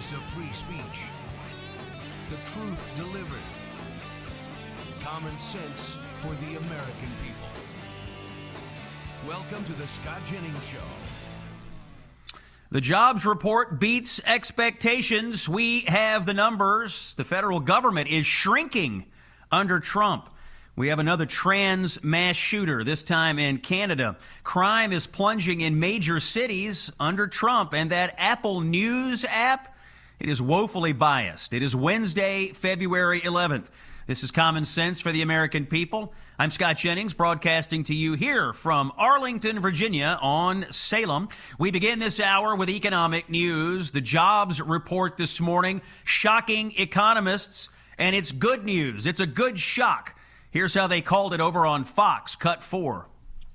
voice of free speech. The truth delivered. Common sense for the American people. Welcome to the Scott Jennings Show. The jobs report beats expectations. We have the numbers. The federal government is shrinking under Trump. We have another trans mass shooter, this time in Canada. Crime is plunging in major cities under Trump. And that Apple News app, it is woefully biased. It is Wednesday, February 11th. This is Common Sense for the American people. I'm Scott Jennings, broadcasting to you here from Arlington, Virginia, on Salem. We begin this hour with economic news. The jobs report this morning, shocking economists, and it's good news. It's a good shock. Here's how they called it over on Fox, Cut 4.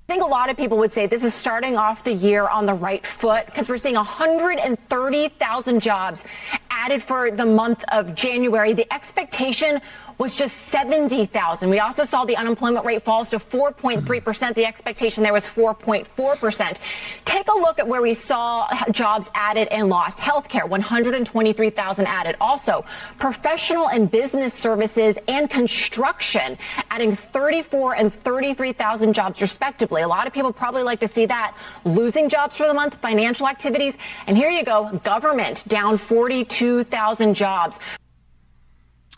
I think a lot of people would say this is starting off the year on the right foot because we're seeing 130,000 jobs added for the month of January. The expectation was just 70,000. We also saw the unemployment rate falls to 4.3%. The expectation there was 4.4%. Take a look at where we saw jobs added and lost. Healthcare, 123,000 added. Also, professional and business services and construction, adding 34 and 33,000 jobs respectively. A lot of people probably like to see that. Losing jobs for the month, financial activities. And here you go, government down 42,000 jobs.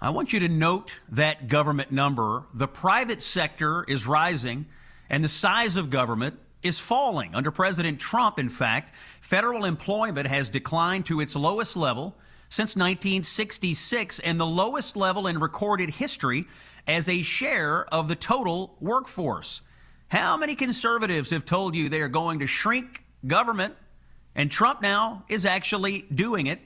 I want you to note that government number. The private sector is rising, and the size of government is falling. Under President Trump, in fact, federal employment has declined to its lowest level since 1966, and the lowest level in recorded history as a share of the total workforce. How many conservatives have told you they are going to shrink government? And Trump now is actually doing it.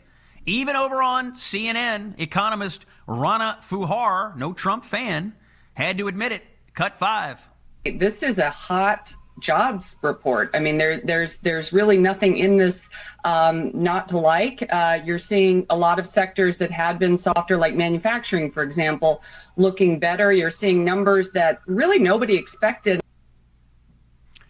Even over on CNN, economist Rana Fuhar, no Trump fan, had to admit it. Cut 5. This is a hot jobs report. I mean, there's really nothing in this not to like. You're seeing a lot of sectors that had been softer, like manufacturing, for example, looking better. You're seeing numbers that really nobody expected.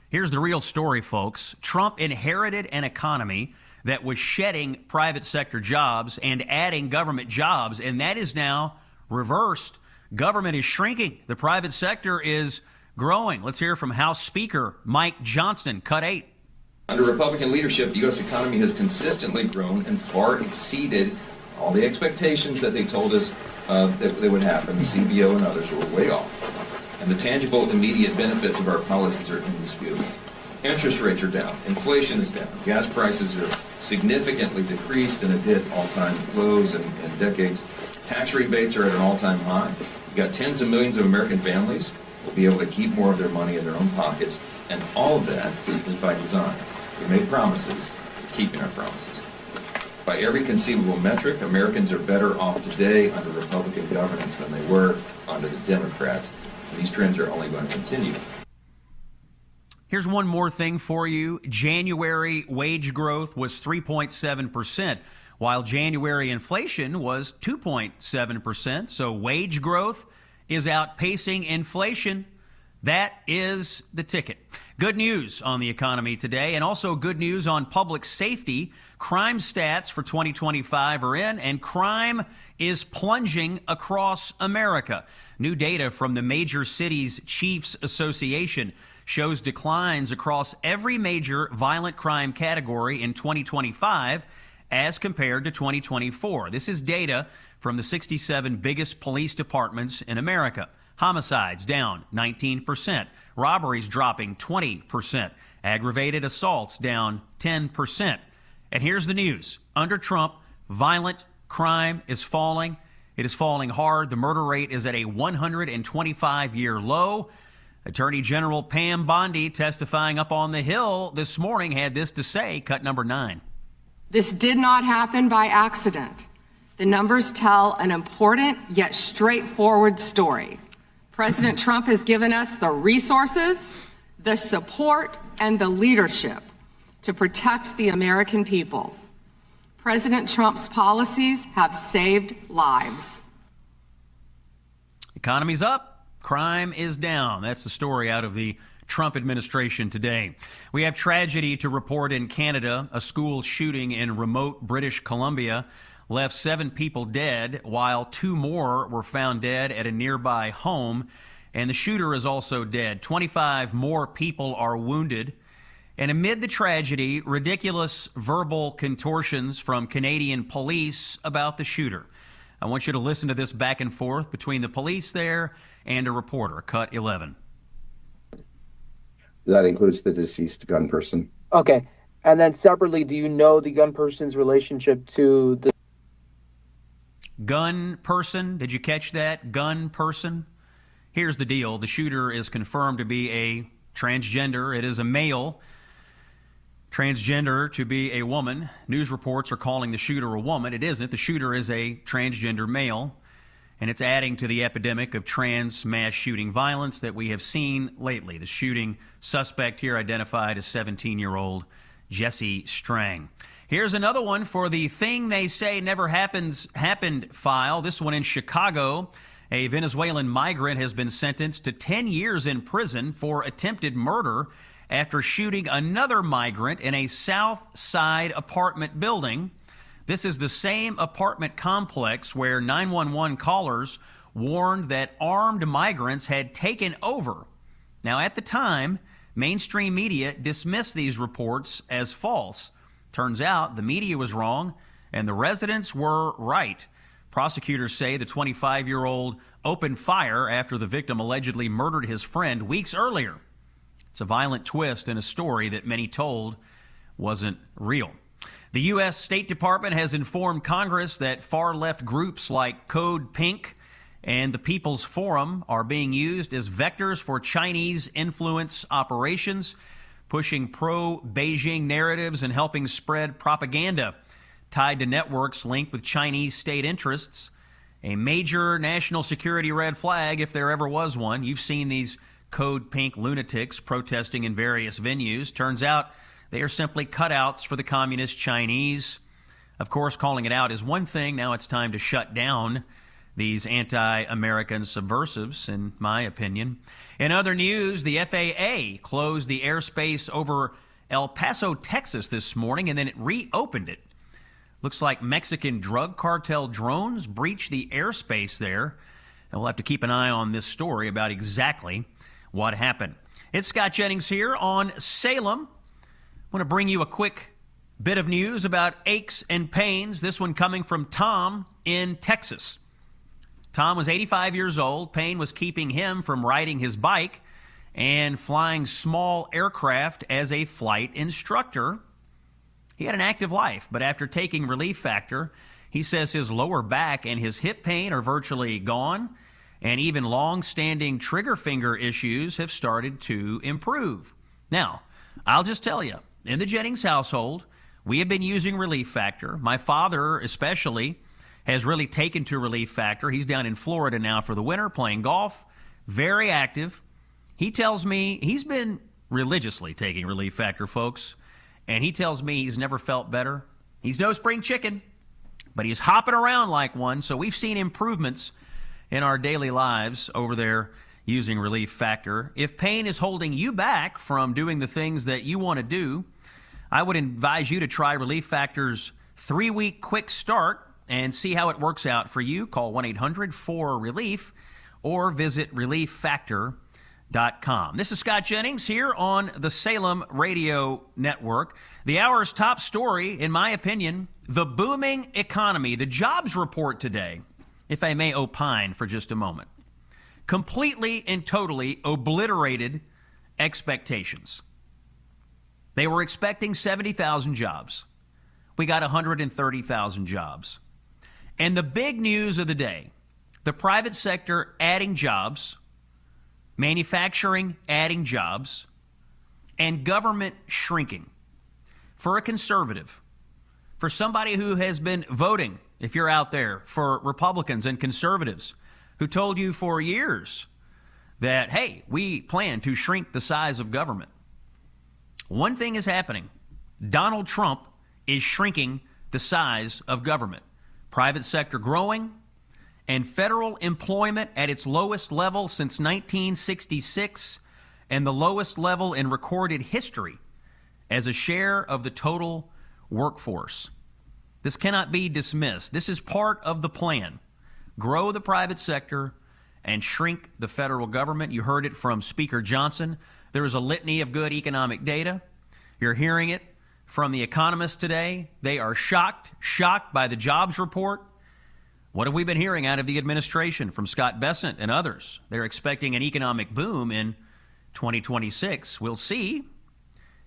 Here's the real story, folks. Trump inherited an economy that was shedding private sector jobs and adding government jobs, and that is now reversed. Government is shrinking. The private sector is growing. Let's hear from House Speaker Mike Johnson, Cut 8. Under Republican leadership, the U.S. economy has consistently grown and far exceeded all the expectations that they told us that they would happen. The CBO and others were way off. And the tangible, immediate benefits of our policies are indisputable. Interest rates are down. Inflation is down. Gas prices are significantly decreased and have hit all-time lows in decades. Tax rebates are at an all-time high. You've got tens of millions of American families will be able to keep more of their money in their own pockets, and all of that is by design. We made promises, we're keeping our promises. By every conceivable metric, Americans are better off today under Republican governance than they were under the Democrats. And these trends are only going to continue. Here's one more thing for you. January wage growth was 3.7%, while January inflation was 2.7%. So wage growth is outpacing inflation. That is the ticket. Good news on the economy today, and also good news on public safety. Crime stats for 2025 are in, and crime is plunging across America. New data from the Major Cities Chiefs Association shows declines across every major violent crime category in 2025 as compared to 2024. This is data from the 67 biggest police departments in America. Homicides down 19%, robberies dropping 20%, aggravated assaults down 10%. And here's the news. Under Trump, violent crime is falling. It is falling hard. The murder rate is at a 125-year low. Attorney General Pam Bondi, testifying up on the Hill this morning, had this to say, Cut number 9. This did not happen by accident. The numbers tell an important yet straightforward story. President Trump has given us the resources, the support, and the leadership to protect the American people. President Trump's policies have saved lives. Economy's up. Crime is down. That's the story out of the Trump administration today. We have tragedy to report in Canada, a school shooting in remote British Columbia. left 7 people dead, while 2 more were found dead at a nearby home. And the shooter is also dead. 25 more people are wounded. And amid the tragedy, ridiculous verbal contortions from Canadian police about the shooter. I want you to listen to this back and forth between the police there and a reporter. Cut 11. That includes the deceased gun person. Okay. And then separately, do you know the gun person's relationship to the gun person? Did you catch that? Gun person? Here's the deal. The shooter is confirmed to be a transgender. It is a male. Transgender to be a woman. News reports are calling the shooter a woman. It isn't. The shooter is a transgender male. And it's adding to the epidemic of trans mass shooting violence that we have seen lately. The shooting suspect here identified as 17-year-old Jesse Strang. Here's another one for the thing they say never happened file. This one in Chicago. A Venezuelan migrant has been sentenced to 10 years in prison for attempted murder after shooting another migrant in a South Side apartment building. This is the same apartment complex where 911 callers warned that armed migrants had taken over. Now, at the time, mainstream media dismissed these reports as false. Turns out the media was wrong and the residents were right. Prosecutors say the 25-year-old opened fire after the victim allegedly murdered his friend weeks earlier. It's a violent twist in a story that many told wasn't real. The U.S. State Department has informed Congress that far-left groups like Code Pink and the People's Forum are being used as vectors for Chinese influence operations, pushing pro-Beijing narratives and helping spread propaganda tied to networks linked with Chinese state interests. A major national security red flag, if there ever was one. You've seen these Code Pink lunatics protesting in various venues. Turns out they are simply cutouts for the communist Chinese. Of course, calling it out is one thing. Now it's time to shut down these anti-American subversives, in my opinion. In other news, the FAA closed the airspace over El Paso, Texas this morning, and then it reopened it. Looks like Mexican drug cartel drones breached the airspace there. And we'll have to keep an eye on this story about exactly what happened. It's Scott Jennings here on Salem. I want to bring you a quick bit of news about aches and pains. This one coming from Tom in Texas. Tom was 85 years old. Pain was keeping him from riding his bike and flying small aircraft as a flight instructor. He had an active life, but after taking Relief Factor, he says his lower back and his hip pain are virtually gone, and even long-standing trigger finger issues have started to improve. Now, I'll just tell you, in the Jennings household, we have been using Relief Factor. My father especially has really taken to Relief Factor. He's down in Florida now for the winter playing golf, very active. He tells me he's been religiously taking Relief Factor, folks, and he tells me he's never felt better. He's no spring chicken, but he's hopping around like one, so we've seen improvements in our daily lives over there using Relief Factor. If pain is holding you back from doing the things that you want to do, I would advise you to try Relief Factor's 3-week quick start and see how it works out for you. Call 1-800-4RELIEF or visit relieffactor.com. This is Scott Jennings here on the Salem Radio Network. The hour's top story, in my opinion, the booming economy. The jobs report today, if I may opine for just a moment, completely and totally obliterated expectations. They were expecting 70,000 jobs. We got 130,000 jobs. And the big news of the day, the private sector adding jobs, manufacturing adding jobs, and government shrinking. For a conservative, for somebody who has been voting, if you're out there, for Republicans and conservatives who told you for years that, hey, we plan to shrink the size of government. One thing is happening. Donald Trump is shrinking the size of government. Private sector growing, and federal employment at its lowest level since 1966 and the lowest level in recorded history as a share of the total workforce. This cannot be dismissed. This is part of the plan. Grow the private sector and shrink the federal government. You heard it from Speaker Johnson. There is a litany of good economic data. You're hearing it from the economists today. They are shocked by the jobs report. What have we been hearing out of the administration from Scott Bessent and others? They're expecting an economic boom in 2026. We'll see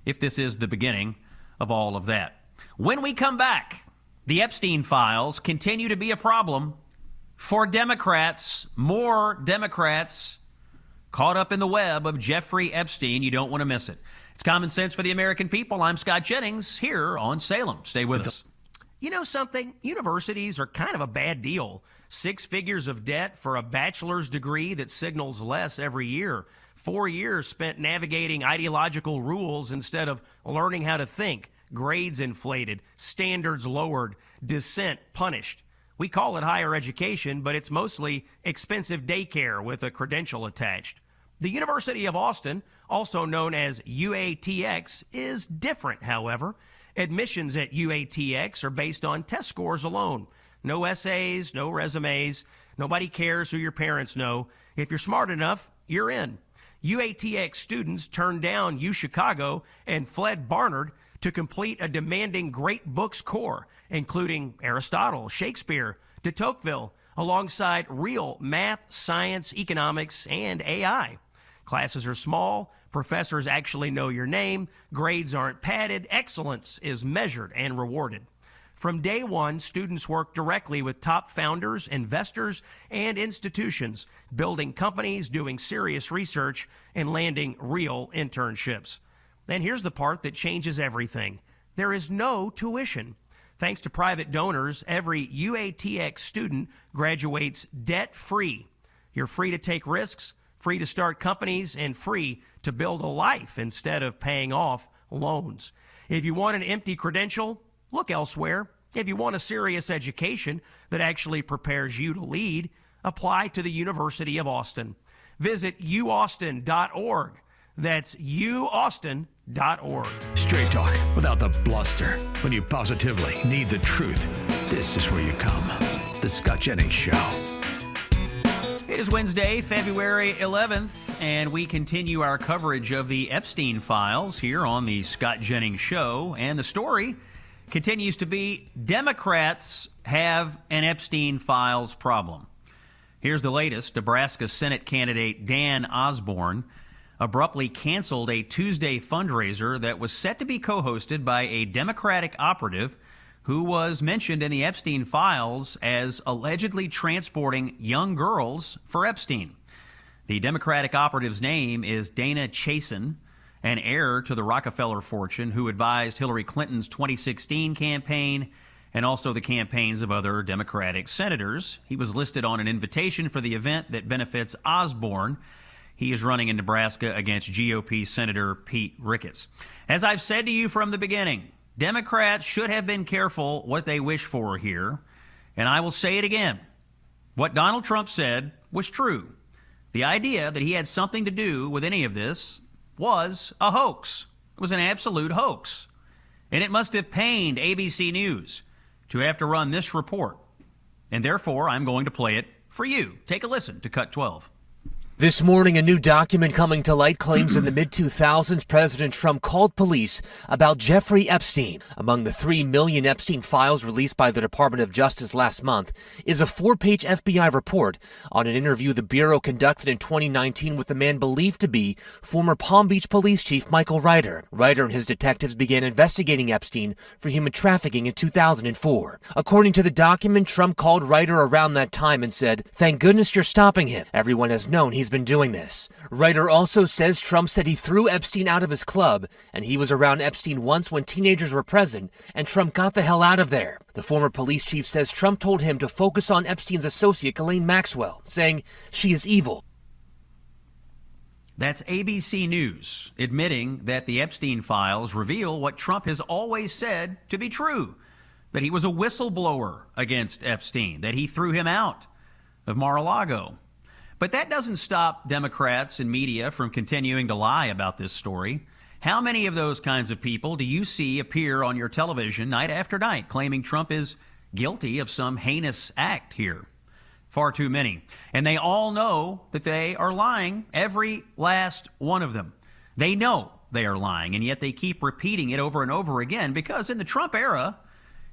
if this is the beginning of all of that. When we come back, the Epstein files continue to be a problem for Democrats. More Democrats caught up in the web of Jeffrey Epstein. You don't want to miss it. It's Common Sense for the American People. I'm Scott Jennings here on Salem. Stay with us. You know something? Universities are kind of a bad deal. 6 figures of debt for a bachelor's degree that signals less every year. 4 years spent navigating ideological rules instead of learning how to think. Grades inflated, standards lowered, dissent punished. We call it higher education, but it's mostly expensive daycare with a credential attached. The University of Austin, also known as UATX, is different, however. Admissions at UATX are based on test scores alone. No essays, no resumes. Nobody cares who your parents know. If you're smart enough, you're in. UATX students turned down UChicago and fled Barnard to complete a demanding great books core, including Aristotle, Shakespeare, de Tocqueville, alongside real math, science, economics, and AI. Classes are small, professors actually know your name, grades aren't padded, excellence is measured and rewarded. From day one, students work directly with top founders, investors, and institutions, building companies, doing serious research, and landing real internships. And here's the part that changes everything. There is no tuition. Thanks to private donors, every UATX student graduates debt-free. You're free to take risks, free to start companies, and free to build a life instead of paying off loans. If you want an empty credential, look elsewhere. If you want a serious education that actually prepares you to lead, apply to the University of Austin. Visit uaustin.org. That's uaustin.org. Straight talk without the bluster. When you positively need the truth, this is where you come. The Scott Jennings Show. It is Wednesday, February 11th, and we continue our coverage of the Epstein files here on the Scott Jennings Show. And the story continues to be Democrats have an Epstein files problem. Here's the latest. Nebraska Senate candidate Dan Osborne abruptly canceled a Tuesday fundraiser that was set to be co-hosted by a Democratic operative who was mentioned in the Epstein files as allegedly transporting young girls for Epstein. The Democratic operative's name is Dana Chasen, an heir to the Rockefeller fortune who advised Hillary Clinton's 2016 campaign and also the campaigns of other Democratic senators. He was listed on an invitation for the event that benefits Osborne. He is running in Nebraska against GOP Senator Pete Ricketts. As I've said to you from the beginning, Democrats should have been careful what they wish for here. And I will say it again. What Donald Trump said was true. The idea that he had something to do with any of this was a hoax. It was an absolute hoax. And it must have pained ABC News to have to run this report. And therefore, I'm going to play it for you. Take a listen to Cut 12. This morning, a new document coming to light claims in the mid-2000s, President Trump called police about Jeffrey Epstein. Among the 3 million Epstein files released by the Department of Justice last month is a 4-page FBI report on an interview the Bureau conducted in 2019 with the man believed to be former Palm Beach Police Chief Michael Ryder. Ryder and his detectives began investigating Epstein for human trafficking in 2004. According to the document, Trump called Ryder around that time and said, "Thank goodness you're stopping him. Everyone has known he's been doing this." Ryder also says Trump said he threw Epstein out of his club, and he was around Epstein once when teenagers were present, and Trump got the hell out of there. The former police chief says Trump told him to focus on Epstein's associate Ghislaine Maxwell, saying she is evil. That's ABC News admitting that the Epstein files reveal what Trump has always said to be true, that he was a whistleblower against Epstein, that he threw him out of Mar-a-Lago. But that doesn't stop Democrats and media from continuing to lie about this story. How many of those kinds of people do you see appear on your television night after night claiming Trump is guilty of some heinous act here? Far too many. And they all know that they are lying, every last one of them. They know they are lying, and yet they keep repeating it over and over again because in the Trump era,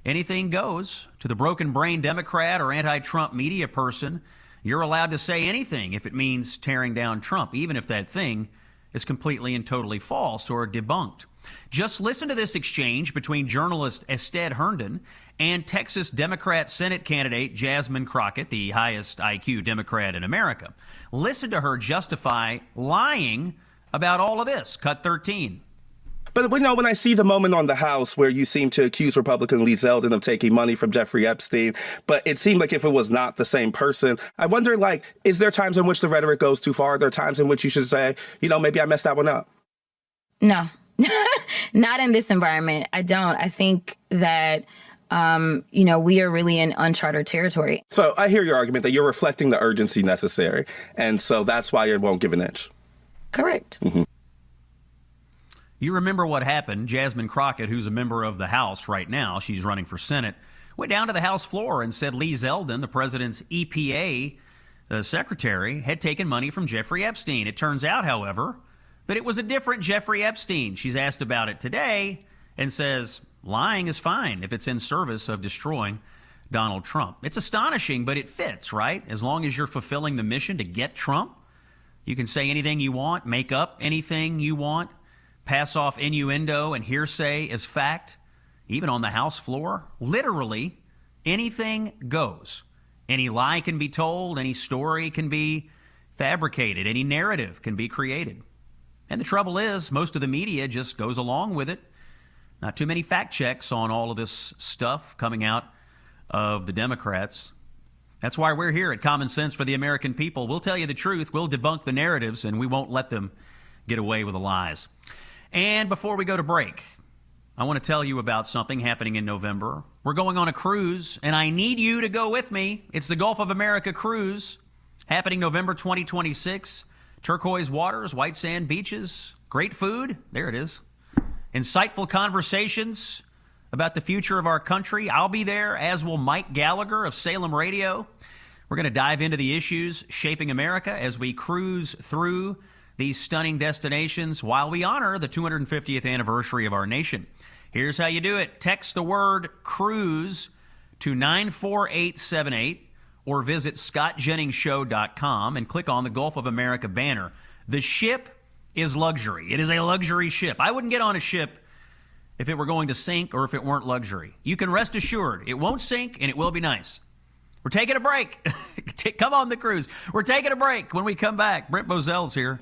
anything goes. To the broken-brained Democrat or anti-Trump media person, you're allowed to say anything if it means tearing down Trump, even if that thing is completely and totally false or debunked. Just listen to this exchange between journalist Ested Herndon and Texas Democrat Senate candidate Jasmine Crockett, the highest IQ Democrat in America. Listen to her justify lying about all of this. Cut 13. But when I see the moment on the House where you seem to accuse Republican Lee Zeldin of taking money from Jeffrey Epstein, but it seemed like if it was not the same person, I wonder, is there times in which the rhetoric goes too far? Are there times in which you should say, maybe I messed that one up? No, not in this environment. I don't. I think that, we are really in uncharted territory. So I hear your argument that you're reflecting the urgency necessary. And so that's why you won't give an inch. Correct. Mm-hmm. You remember what happened. Jasmine Crockett, who's a member of the House right now, she's running for Senate, went down to the House floor and said Lee Zeldin, the president's EPA secretary, had taken money from Jeffrey Epstein. It turns out, however, that it was a different Jeffrey Epstein. She's asked about it today and says lying is fine if it's in service of destroying Donald Trump. It's astonishing, but it fits, right? As long as you're fulfilling the mission to get Trump, you can say anything you want, make up anything you want, pass off innuendo and hearsay as fact, even on the House floor. Literally, anything goes. Any lie can be told, any story can be fabricated, any narrative can be created. And the trouble is, most of the media just goes along with it. Not too many fact checks on all of this stuff coming out of the Democrats. That's why we're here at Common Sense for the American People. We'll tell you the truth, we'll debunk the narratives, and we won't let them get away with the lies. And before we go to break, I want to tell you about something happening in November. We're going on a cruise, and I need you to go with me. It's the Gulf of America cruise, happening November 2026. Turquoise waters, white sand beaches, great food. There it is. Insightful conversations about the future of our country. I'll be there, as will Mike Gallagher of Salem Radio. We're going to dive into the issues shaping America as we cruise through these stunning destinations while we honor the 250th anniversary of our nation. Here's how you do it. Text the word cruise to 94878 or visit scottjenningsshow.com and click on the Gulf of America banner. The ship is luxury. It is a luxury ship. I wouldn't get on a ship if it were going to sink or if it weren't luxury. You can rest assured it won't sink and it will be nice. We're taking a break. Come on the cruise. We're taking a break. When we come back, Brent Bozell's here.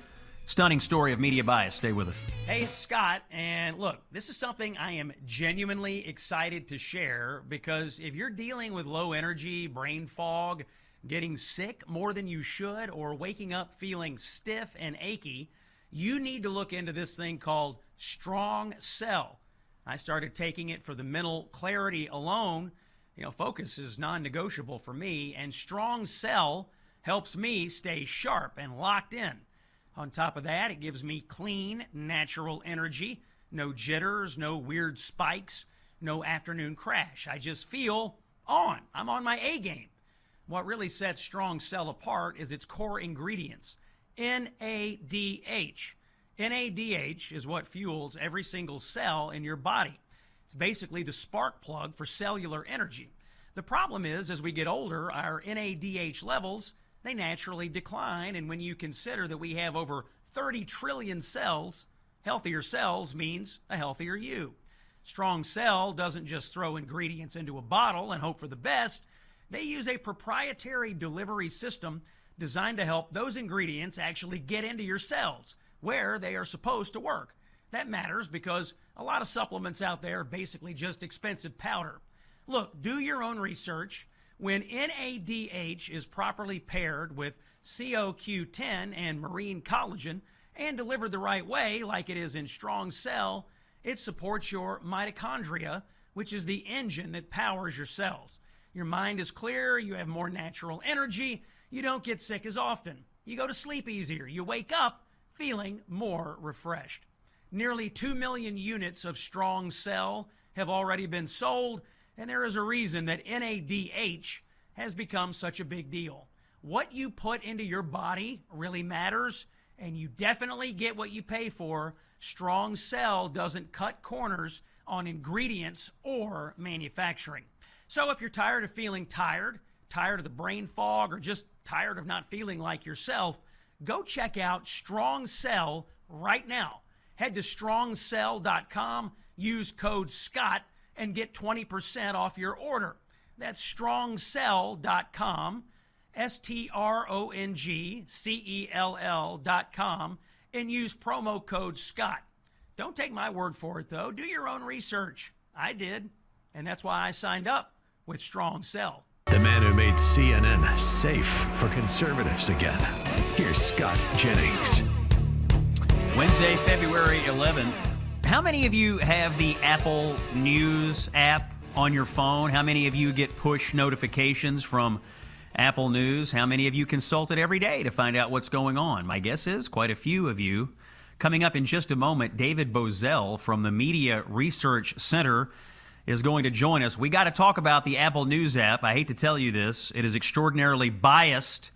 Stunning story of media bias. Stay with us. Hey, it's Scott, and look, this is something I am genuinely excited to share because if you're dealing with low energy, brain fog, getting sick more than you should, or waking up feeling stiff and achy, you need to look into this thing called Strong Cell. I started taking it for the mental clarity alone. Focus is non-negotiable for me, and Strong Cell helps me stay sharp and locked in. On top of that, it gives me clean, natural energy, no jitters, no weird spikes, no afternoon crash. I just feel on. I'm on my A game. What really sets Strong Cell apart is its core ingredients, NADH. NADH is what fuels every single cell in your body. It's basically the spark plug for cellular energy. The problem is, as we get older, our NADH levels, they naturally decline, and when you consider that we have over 30 trillion cells, healthier cells means a healthier you. Strong Cell doesn't just throw ingredients into a bottle and hope for the best. They use a proprietary delivery system designed to help those ingredients actually get into your cells where they are supposed to work. That matters because a lot of supplements out there are basically just expensive powder. Look, do your own research. When NADH is properly paired with CoQ10 and marine collagen and delivered the right way, like it is in Strong Cell, it supports your mitochondria, which is the engine that powers your cells. Your mind is clear, you have more natural energy, you don't get sick as often, you go to sleep easier, you wake up feeling more refreshed. Nearly 2 million units of Strong Cell have already been sold, and there is a reason that NADH has become such a big deal. What you put into your body really matters, and you definitely get what you pay for. Strong Cell doesn't cut corners on ingredients or manufacturing. So if you're tired of feeling tired of the brain fog, or just tired of not feeling like yourself, go check out Strong Cell right now. Head to strongcell.com, use code SCOTT, and get 20% off your order. That's strongcell.com, strongcell.com, and use promo code SCOTT. Don't take my word for it, though. Do your own research. I did, and that's why I signed up with Strong Cell. The man who made CNN safe for conservatives again. Here's Scott Jennings. Wednesday, February 11th. How many of you have the Apple News app on your phone? How many of you get push notifications from Apple News? How many of you consult it every day to find out what's going on? My guess is quite a few of you. Coming up in just a moment, David Bozell from the Media Research Center is going to join us. We got to talk about the Apple News app. I hate to tell you this. It is extraordinarily biased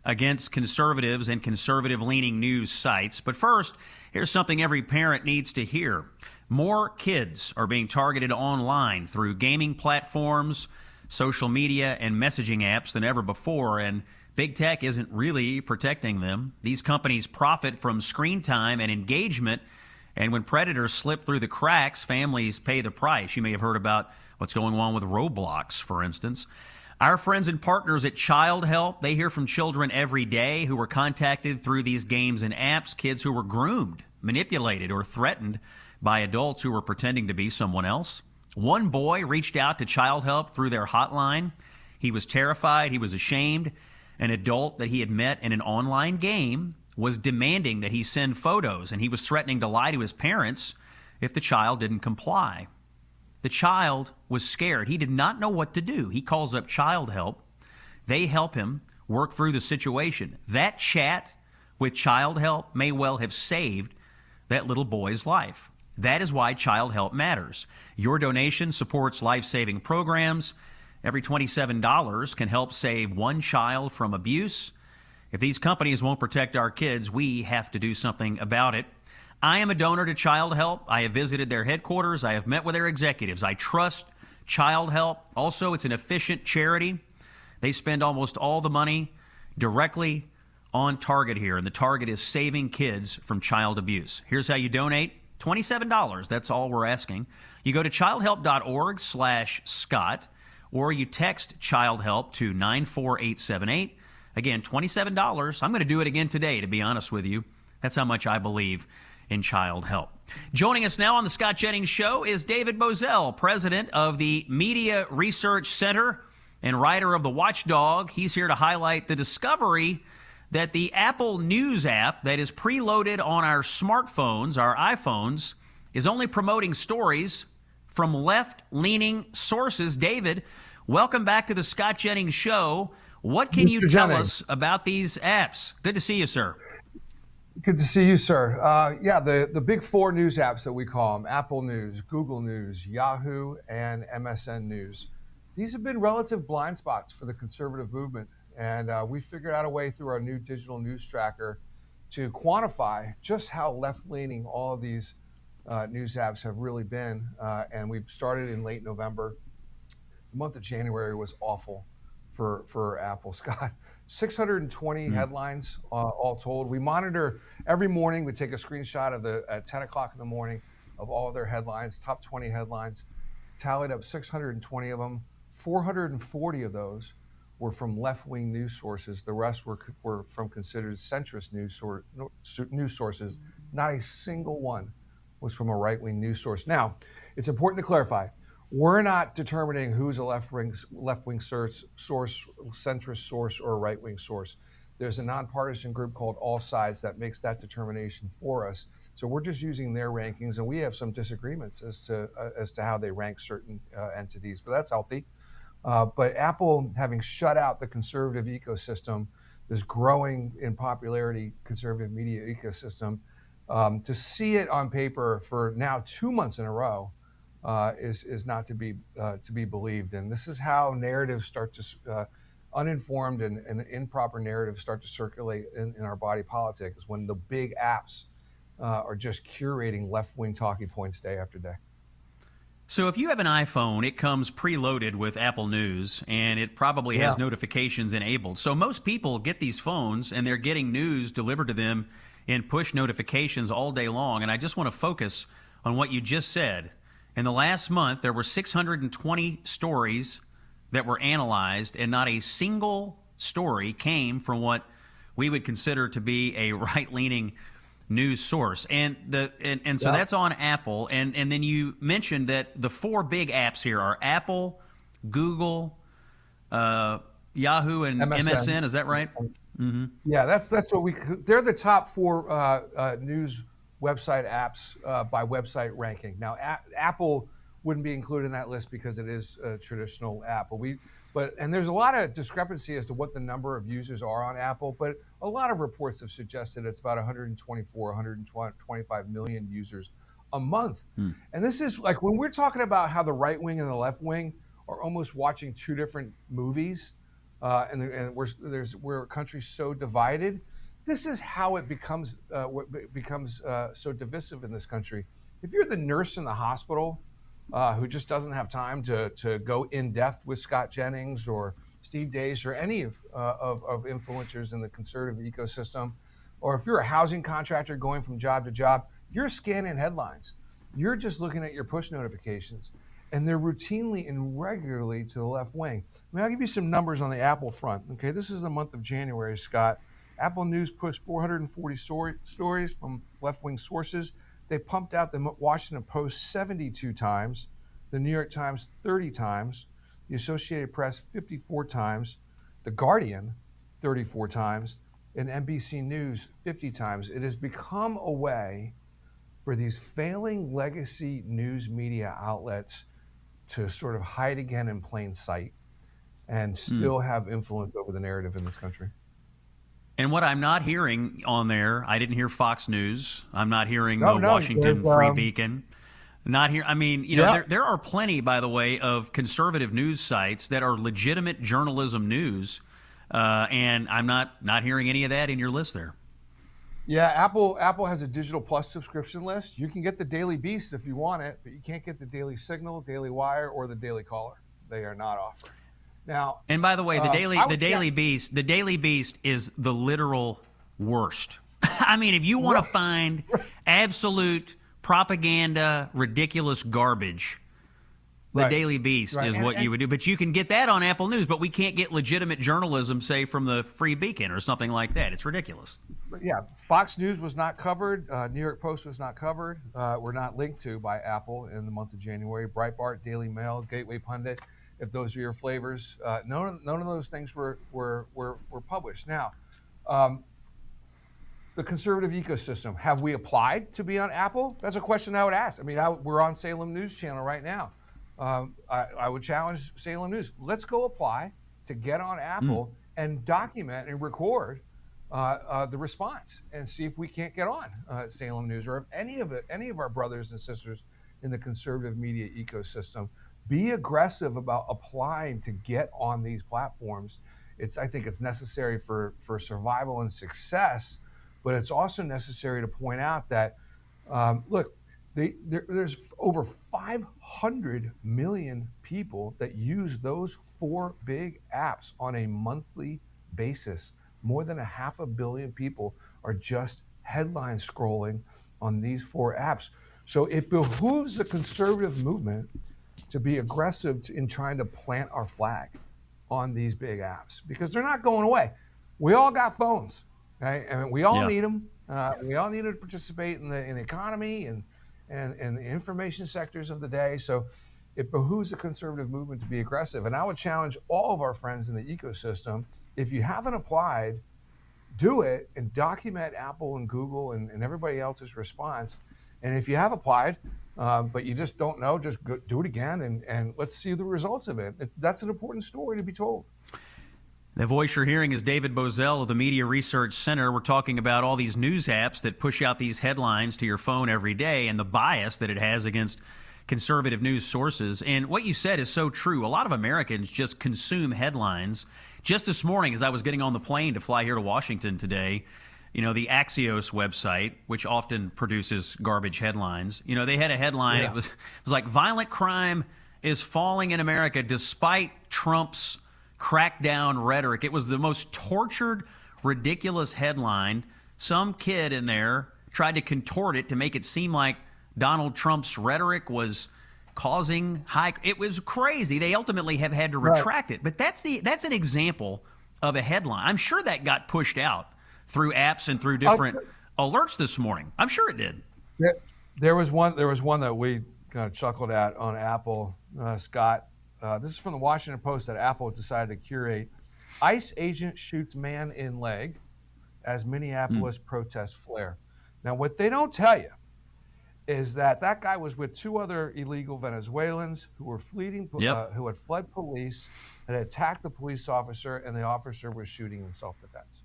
against conservatives and conservative-leaning news sites. But first, here's something every parent needs to hear. More kids are being targeted online through gaming platforms, social media, and messaging apps than ever before, and big tech isn't really protecting them. These companies profit from screen time and engagement, and when predators slip through the cracks, families pay the price. You may have heard about what's going on with Roblox, for instance. Our friends and partners at Childhelp, they hear from children every day who were contacted through these games and apps, kids who were groomed, manipulated, or threatened by adults who were pretending to be someone else. One boy reached out to Childhelp through their hotline. He was terrified. He was ashamed. An adult that he had met in an online game was demanding that he send photos, and he was threatening to lie to his parents if the child didn't comply. The child was scared. He did not know what to do. He calls up Childhelp. They help him work through the situation. That chat with Childhelp may well have saved that little boy's life. That is why Childhelp matters. Your donation supports life-saving programs. Every $27 can help save one child from abuse. If these companies won't protect our kids, we have to do something about it. I am a donor to Childhelp. I have visited their headquarters. I have met with their executives. I trust Childhelp. Also, it's an efficient charity. They spend almost all the money directly on target here, and the target is saving kids from child abuse. Here's how you donate. $27. That's all we're asking. You go to childhelp.org/Scott, or you text Childhelp to 94878. Again, $27. I'm going to do it again today, to be honest with you. That's how much I believe in Childhelp. Joining us now on the Scott Jennings Show is David Bozell, president of the Media Research Center and writer of The Watchdog. He's here to highlight the discovery that the Apple News app that is preloaded on our smartphones, our iPhones, is only promoting stories from left-leaning sources. David, welcome back to the Scott Jennings Show. What can you tell us about these apps? Good to see you, sir. Good to see you, sir. Yeah, the big four news apps that we call them, Apple News, Google News, Yahoo, and MSN News. These have been relative blind spots for the conservative movement. And we figured out a way through our new digital news tracker to quantify just how left-leaning all of these news apps have really been. And we started in late November. The month of January was awful for Apple, Scott. 620 headlines all told. We monitor every morning. We take a screenshot of at 10 o'clock in the morning of all of their headlines, top 20 headlines, tallied up 620 of them. 440 of those were from left-wing news sources. The rest were from considered centrist news sources. Not a single one was from a right-wing news source. Now, it's important to clarify, we're not determining who's a left-wing source, centrist source, or a right-wing source. There's a nonpartisan group called All Sides that makes that determination for us. So we're just using their rankings, and we have some disagreements as to how they rank certain entities, but that's healthy. But Apple, having shut out the conservative ecosystem, this growing in popularity conservative media ecosystem, To see it on paper for now 2 months in a row is not to be believed. And this is how narratives start to uninformed and improper narratives start to circulate in our body politic, is when the big apps are just curating left-wing talking points day after day. So if you have an iPhone, it comes preloaded with Apple News, and it probably has notifications enabled. So most people get these phones, and they're getting news delivered to them in push notifications all day long. And I just want to focus on what you just said. In the last month, there were 620 stories that were analyzed, and not a single story came from what we would consider to be a right-leaning news source. And so that's on Apple. And then you mentioned that the four big apps here are Apple, Google, Yahoo, and MSN. Is that right? Mm-hmm. Yeah, that's what they're the top four news website apps by website ranking. Now, Apple wouldn't be included in that list because it is a traditional app. And there's a lot of discrepancy as to what the number of users are on Apple, but a lot of reports have suggested it's about 124, 125 million users a month. And this is like when we're talking about how the right wing and the left wing are almost watching two different movies, and we're a country so divided. This is how it becomes so divisive in this country. If you're the nurse in the hospital who just doesn't have time to go in depth with Scott Jennings or Steve Deace or any of influencers in the conservative ecosystem, or if you're a housing contractor going from job to job, you're scanning headlines. You're just looking at your push notifications, and they're routinely and regularly to the left wing. I'll give you some numbers on the Apple front. Okay, this is the month of January, Scott. Apple News pushed 440 stories from left-wing sources. They pumped out the Washington Post 72 times, the New York Times 30 times, the Associated Press 54 times, the Guardian 34 times, and NBC News 50 times. It has become a way for these failing legacy news media outlets to sort of hide again in plain sight and still have influence over the narrative in this country. And what I'm not hearing on there, I didn't hear Fox News. I'm not hearing the Washington Free Beacon. Not here. I mean, there are plenty, by the way, of conservative news sites that are legitimate journalism news, and I'm not hearing any of that in your list there. Yeah, Apple has a Digital Plus subscription list. You can get the Daily Beast if you want it, but you can't get the Daily Signal, Daily Wire, or the Daily Caller. They are not offered. Now, and by the way, the Daily Beast is the literal worst. I mean, if you want to find absolute propaganda, ridiculous garbage, the Daily Beast is what you would do. But you can get that on Apple News, but we can't get legitimate journalism, say, from the Free Beacon or something like that. It's ridiculous. Yeah, Fox News was not covered. New York Post was not covered. We're not linked to by Apple in the month of January. Breitbart, Daily Mail, Gateway Pundit, if those are your flavors. None of those things were published. Now, the conservative ecosystem, have we applied to be on Apple? That's a question I would ask. I mean, we're on Salem News Channel right now. I would challenge Salem News. Let's go apply to get on Apple and document and record the response and see if we can't get on Salem News, or if any of our brothers and sisters in the conservative media ecosystem. Be aggressive about applying to get on these platforms. I think it's necessary for survival and success, but it's also necessary to point out that, look, there's over 500 million people that use those four big apps on a monthly basis. More than 500 million people are just headline scrolling on these four apps. So it behooves the conservative movement to be aggressive in trying to plant our flag on these big apps, because they're not going away. We all got phones, right? And we all need them. We all need to participate in the economy and the information sectors of the day. So it behooves the conservative movement to be aggressive. And I would challenge all of our friends in the ecosystem, if you haven't applied, do it and document Apple and Google and everybody else's response. And if you have applied, but you just don't know, just do it again and let's see the results of it. That's an important story to be told. The voice you're hearing is David Bozell of the Media Research Center. We're talking about all these news apps that push out these headlines to your phone every day and the bias that it has against conservative news sources. And what you said is so true. A lot of Americans just consume headlines. Just this morning, as I was getting on the plane to fly here to Washington today, you know, the Axios website, which often produces garbage headlines, you know, they had a headline. It was like, violent crime is falling in America despite Trump's crackdown rhetoric. It was the most tortured, ridiculous headline. Some kid in there tried to contort it to make it seem like Donald Trump's rhetoric was causing high. It was crazy. They ultimately have had to retract it. But that's an example of a headline. I'm sure that got pushed out through apps and through different alerts this morning. I'm sure it did. There was one that we kind of chuckled at on Apple, Scott. This is from the Washington Post that Apple decided to curate. ICE agent shoots man in leg as Minneapolis protests flare. Now, what they don't tell you is that guy was with two other illegal Venezuelans who were who had fled police and had attacked the police officer, and the officer was shooting in self-defense.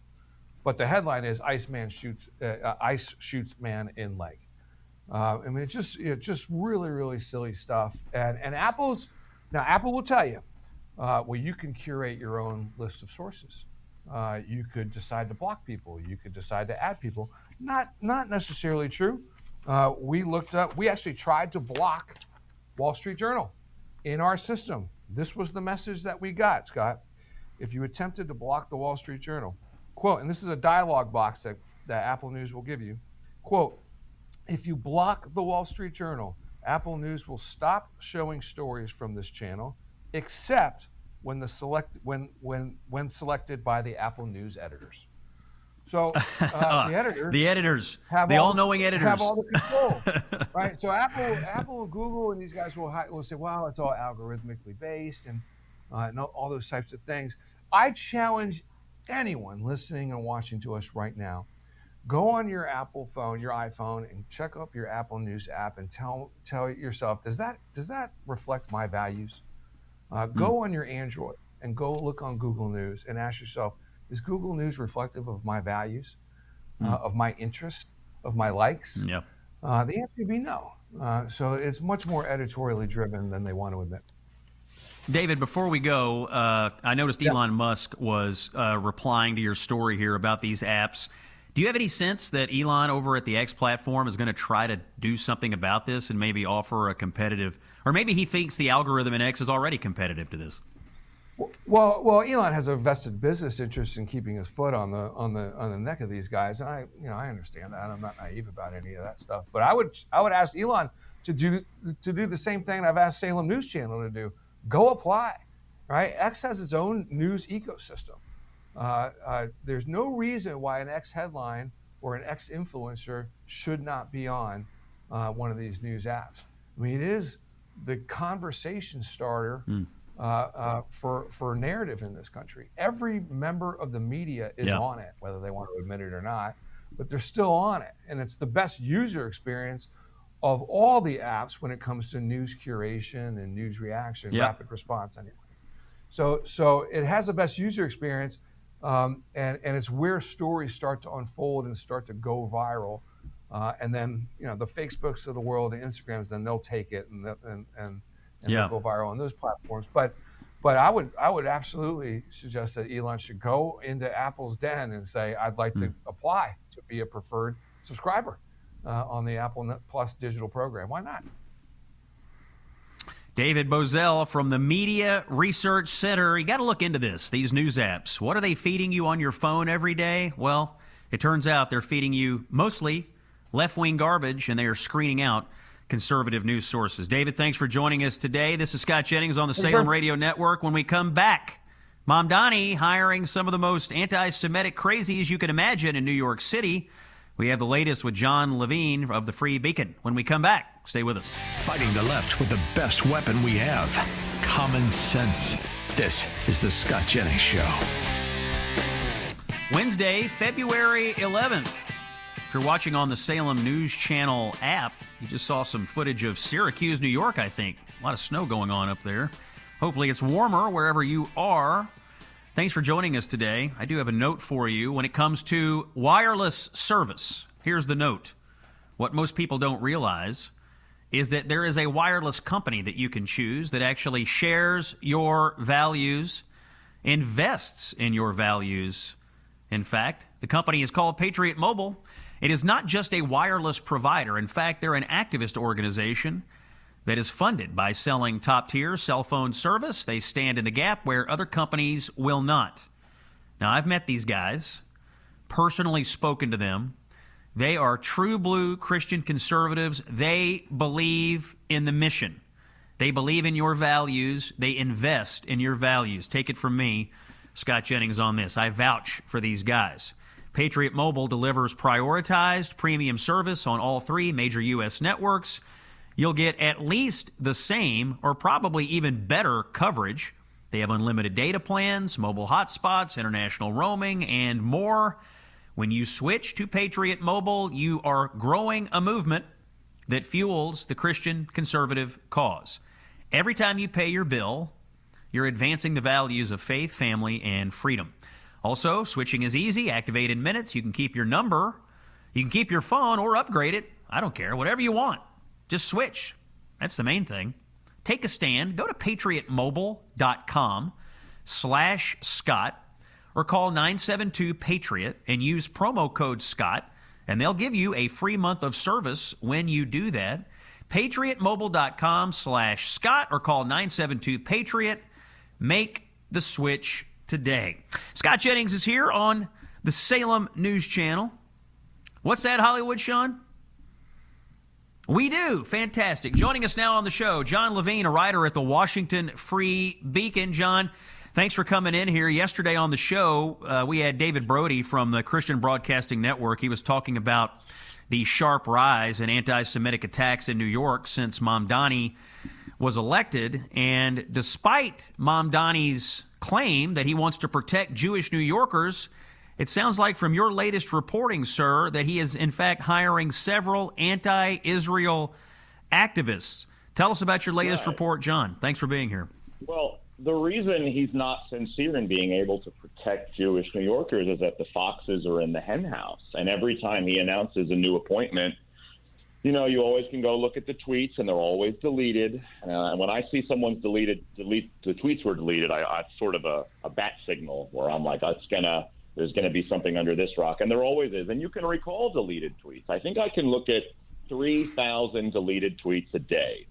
But the headline is ICE shoots man in leg. I mean, it's just really, really silly stuff. And Apple will tell you, well, you can curate your own list of sources. You could decide to block people. You could decide to add people. Not necessarily true. We actually tried to block Wall Street Journal in our system. This was the message that we got, Scott. If you attempted to block the Wall Street Journal, quote, and this is a dialogue box that Apple News will give you, quote, if you block the Wall Street Journal, Apple News will stop showing stories from this channel, except when selected by the Apple News editors. So the editors, the all-knowing editors, have all the control, right? So Apple, and Google, and these guys will say, "Well, it's all algorithmically based," and all those types of things. I challenge anyone listening and watching to us right now. Go on your Apple phone, your iPhone, and check up your Apple News app and tell yourself, does that reflect my values? Go on your Android and go look on Google News and ask yourself, is Google News reflective of my values, of my interests, of my likes? Yeah. The answer would be no. So it's much more editorially driven than they want to admit. David, before we go, I noticed Elon Musk was replying to your story here about these apps. Do you have any sense that Elon over at the X platform is going to try to do something about this and maybe offer a competitive, or maybe he thinks the algorithm in X is already competitive to this? Well, Elon has a vested business interest in keeping his foot on the neck of these guys, and I understand that. I'm not naive about any of that stuff. But I would ask Elon to do the same thing I've asked Salem News Channel to do. Go apply, right? X has its own news ecosystem. There's no reason why an X headline or an X influencer should not be on one of these news apps. I mean, it is the conversation starter for narrative in this country. Every member of the media is on it, whether they want to admit it or not, but they're still on it. And it's the best user experience of all the apps when it comes to news curation and news reaction, rapid response anyway. So it has the best user experience, and it's where stories start to unfold and start to go viral. And then, the Facebooks of the world, the Instagrams, then they'll take it and they'll go viral on those platforms. But I would absolutely suggest that Elon should go into Apple's den and say, I'd like to apply to be a preferred subscriber on the Apple Plus digital program. Why not? David Bozell from the Media Research Center. You got to look into this, these news apps. What are they feeding you on your phone every day? Well, it turns out they're feeding you mostly left-wing garbage, and they are screening out conservative news sources. David, thanks for joining us today. This is Scott Jennings on the Salem Radio Network. When we come back, Mamdani hiring some of the most anti-Semitic crazies you can imagine in New York City. We have the latest with John Levine of the Free Beacon. When we come back, stay with us. Fighting the left with the best weapon we have, common sense. This is the Scott Jennings Show. Wednesday, February 11th. If you're watching on the Salem News Channel app, you just saw some footage of Syracuse, New York, I think. A lot of snow going on up there. Hopefully it's warmer wherever you are. Thanks for joining us today. I do have a note for you when it comes to wireless service. Here's the note. What most people don't realize is that there is a wireless company that you can choose that actually shares your values, invests in your values. In fact, the company is called Patriot Mobile. It is not just a wireless provider. In fact, they're an activist organization that is funded by selling top-tier cell phone service. They stand in the gap where other companies will not. Now, I've met these guys, personally spoken to them. They are true blue Christian conservatives. They believe in the mission. They believe in your values. They invest in your values. Take it from me, Scott Jennings, on this. I vouch for these guys. Patriot Mobile delivers prioritized premium service on all 3 major U.S. networks. You'll get at least the same or probably even better coverage. They have unlimited data plans, mobile hotspots, international roaming, and more. When you switch to Patriot Mobile, you are growing a movement that fuels the Christian conservative cause. Every time you pay your bill, you're advancing the values of faith, family, and freedom. Also, switching is easy. Activate in minutes. You can keep your number. You can keep your phone or upgrade it. I don't care. Whatever you want. Just switch. That's the main thing. Take a stand. Go to patriotmobile.com/Scott or call 972-PATRIOT and use promo code Scott, and they'll give you a free month of service when you do that. patriotmobile.com/Scott or call 972-PATRIOT. Make the switch today. Scott Jennings is here on the Salem News Channel. What's that, Hollywood, Sean? We do. Fantastic. Joining us now on the show, John Levine, a writer at the Washington Free Beacon. John, thanks for coming in here. Yesterday on the show, we had David Brody from the Christian Broadcasting Network. He was talking about the sharp rise in anti-Semitic attacks in New York since Mamdani was elected. And despite Mamdani's claim that he wants to protect Jewish New Yorkers, it sounds like from your latest reporting, sir, that he is in fact hiring several anti-Israel activists. Tell us about your latest report, John. Thanks for being here. Well, the reason he's not sincere in being able to protect Jewish New Yorkers is that the foxes are in the hen house. And every time he announces a new appointment, you know, you always can go look at the tweets, and they're always deleted. And when I see someone's the tweets were deleted, it's sort of a bat signal where I'm like, there's going to be something under this rock. And there always is. And you can recall deleted tweets. I think I can look at 3,000 deleted tweets a day.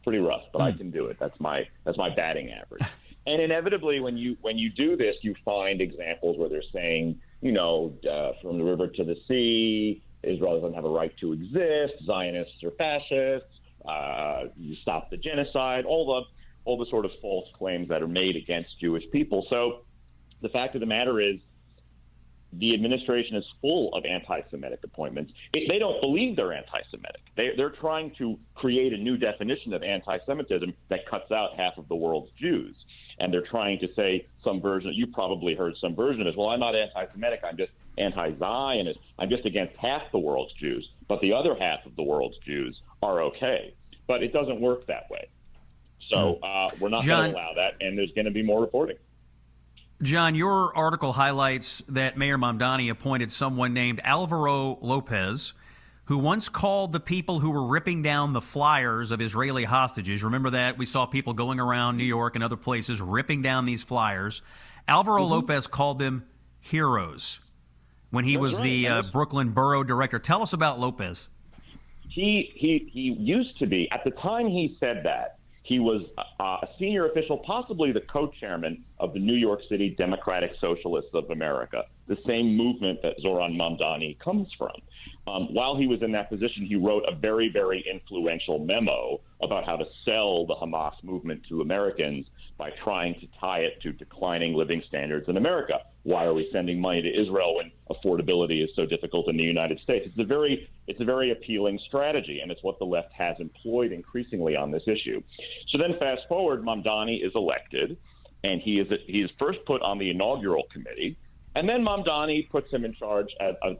Pretty rough, but I can do it. That's my batting average. And inevitably, when you do this, you find examples where they're saying, you know, from the river to the sea, Israel doesn't have a right to exist. Zionists are fascists. You stop the genocide. All the sort of false claims that are made against Jewish people. So the fact of the matter is, the administration is full of anti-Semitic appointments. They don't believe they're anti-Semitic. They're trying to create a new definition of anti-Semitism that cuts out half of the world's Jews. And they're trying to say some version, you probably heard some version is, well, I'm not anti-Semitic, I'm just anti-Zionist. I'm just against half the world's Jews. But the other half of the world's Jews are okay. But it doesn't work that way. So we're not going to allow that, and there's going to be more reporting. John, your article highlights that Mayor Mamdani appointed someone named Alvaro Lopez, who once called the people who were ripping down the flyers of Israeli hostages. Remember that? We saw people going around New York and other places ripping down these flyers. Alvaro Lopez called them heroes when he was the Brooklyn borough director. Tell us about Lopez. He used to be, at the time he said that, he was a senior official, possibly the co-chairman of the New York City Democratic Socialists of America, the same movement that Zoran Mamdani comes from. While he was in that position, he wrote a very, very influential memo about how to sell the Hamas movement to Americans by trying to tie it to declining living standards in America. Why are we sending money to Israel when affordability is so difficult in the United States? It's a very appealing strategy, and it's what the left has employed increasingly on this issue. So then fast forward, Mamdani is elected, and he is first put on the inaugural committee, and then Mamdani puts him in charge,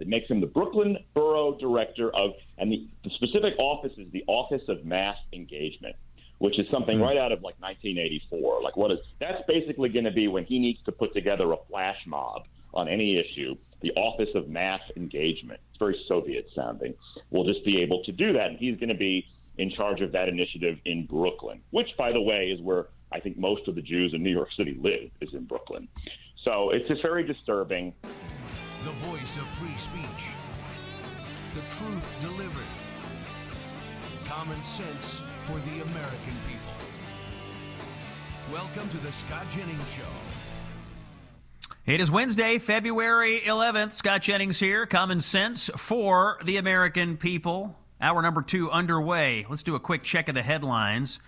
makes him the Brooklyn borough director of, and the specific office is the Office of Mass Engagement, which is something right out of like 1984. Like that's basically going to be when he needs to put together a flash mob on any issue. The Office of Mass Engagement. It's very Soviet sounding. We'll just be able to do that. And he's going to be in charge of that initiative in Brooklyn, which, by the way, is where I think most of the Jews in New York City live, is in Brooklyn. So it's just very disturbing. The voice of free speech. The truth delivered. Common sense for the American people. Welcome to the Scott Jennings Show. It is Wednesday, February 11th. Scott Jennings here. Common sense for the American people. Hour number 2 underway. Let's do a quick check of the headlines.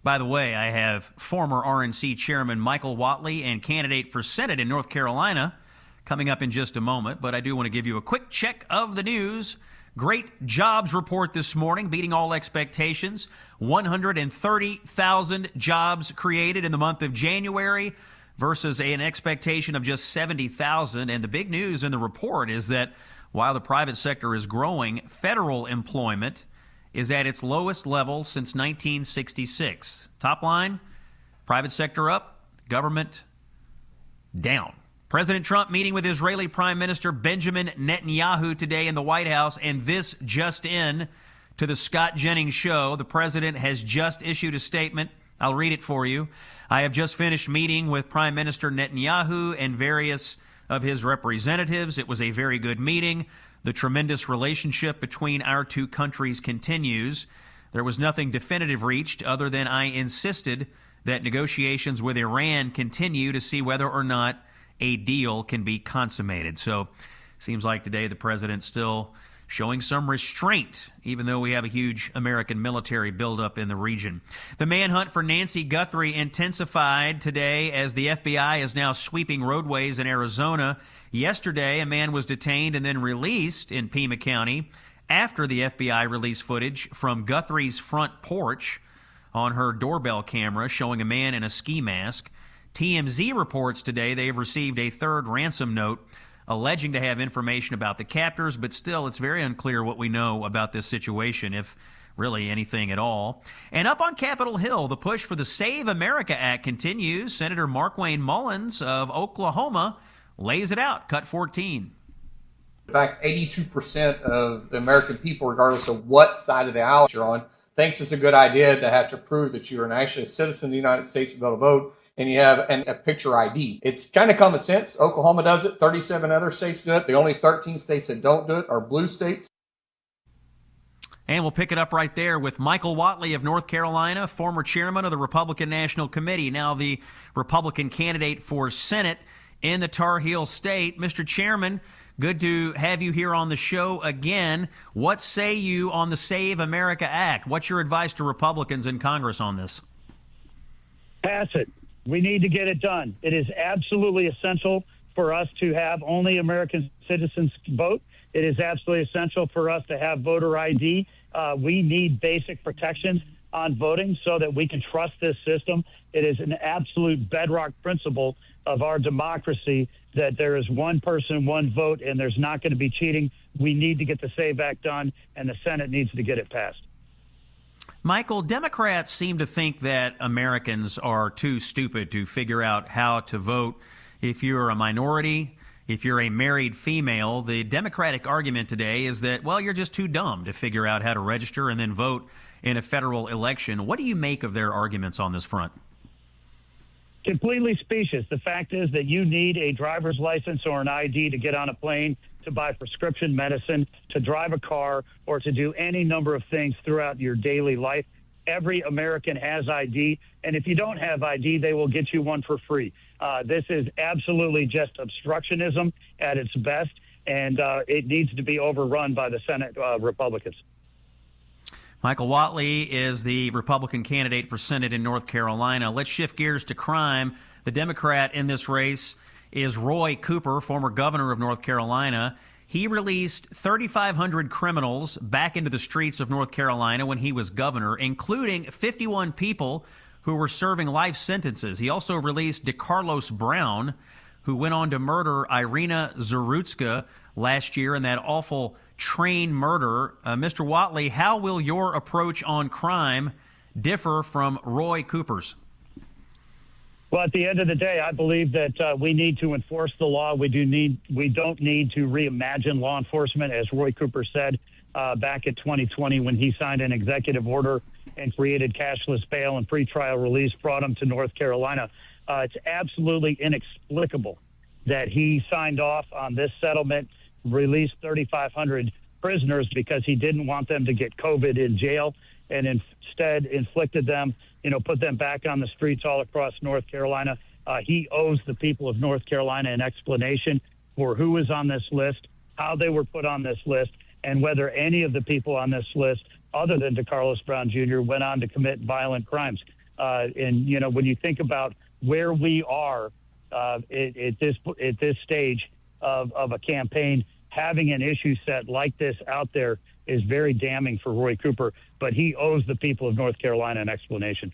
By the way, I have former RNC Chairman Michael Whatley and candidate for Senate in North Carolina coming up in just a moment. But I do want to give you a quick check of the news. Great jobs report this morning, beating all expectations. 130,000 jobs created in the month of January versus an expectation of just 70,000. And the big news in the report is that while the private sector is growing, federal employment is at its lowest level since 1966. Top line, private sector up, government down. President Trump meeting with Israeli Prime Minister Benjamin Netanyahu today in the White House, and this just in to the Scott Jennings Show. The president has just issued a statement. I'll read it for you. I have just finished meeting with Prime Minister Netanyahu and various of his representatives. It was a very good meeting. The tremendous relationship between our two countries continues. There was nothing definitive reached other than I insisted that negotiations with Iran continue to see whether or not a deal can be consummated. So seems like today the president's still showing some restraint, even though we have a huge American military buildup in the region. The manhunt for Nancy Guthrie intensified today as the FBI is now sweeping roadways in Arizona. Yesterday, a man was detained and then released in Pima County after the FBI released footage from Guthrie's front porch on her doorbell camera showing a man in a ski mask. TMZ reports today they have received a third ransom note alleging to have information about the captors, but still it's very unclear what we know about this situation, if really anything at all. And up on Capitol Hill, the push for the Save America Act continues. Senator Markwayne Mullins of Oklahoma lays it out, cut 14. In fact, 82% of the American people, regardless of what side of the aisle you're on, thinks it's a good idea to have to prove that you're actually a citizen of the United States to be able to vote, and you have a picture ID. It's kind of common sense. Oklahoma does it. 37 other states do it. The only 13 states that don't do it are blue states. And we'll pick it up right there with Michael Whatley of North Carolina, former chairman of the Republican National Committee, now the Republican candidate for Senate in the Tar Heel State. Mr. Chairman, good to have you here on the show again. What say you on the Save America Act? What's your advice to Republicans in Congress on this? Pass it. We need to get it done. It is absolutely essential for us to have only American citizens vote. It is absolutely essential for us to have voter ID. We need basic protections on voting so that we can trust this system. It is an absolute bedrock principle of our democracy that there is one person, one vote, and there's not going to be cheating. We need to get the SAVE Act done, and the Senate needs to get it passed. Michael, Democrats seem to think that Americans are too stupid to figure out how to vote. If you're a minority, if you're a married female, the Democratic argument today is that, well, you're just too dumb to figure out how to register and then vote in a federal election. What do you make of their arguments on this front? Completely specious. The fact is that you need a driver's license or an ID to get on a plane, to buy prescription medicine, to drive a car, or to do any number of things throughout your daily life. Every American has ID, and if you don't have ID, they will get you one for free. This is absolutely just obstructionism at its best, and it needs to be overrun by the Senate Republicans. Michael Whatley is the Republican candidate for Senate in North Carolina. Let's shift gears to crime. The Democrat in this race is Roy Cooper, former governor of North Carolina. He released 3,500 criminals back into the streets of North Carolina when he was governor, including 51 people who were serving life sentences. He also released DeCarlos Brown, who went on to murder Irina Zarutska last year in that awful train murder. Mr. Whatley, how will your approach on crime differ from Roy Cooper's? Well, at the end of the day, I believe that we need to enforce the law. We don't need to reimagine law enforcement, as Roy Cooper said back in 2020 when he signed an executive order and created cashless bail and pretrial release, brought him to North Carolina. It's absolutely inexplicable that he signed off on this settlement, released 3,500 prisoners because he didn't want them to get COVID in jail, and instead inflicted them, put them back on the streets all across North Carolina. He owes the people of North Carolina an explanation for who is on this list, how they were put on this list, and whether any of the people on this list, other than DeCarlos Brown Jr., went on to commit violent crimes. And when you think about where we are at this stage of a campaign, having an issue set like this out there is very damning for Roy Cooper, but he owes the people of North Carolina an explanation.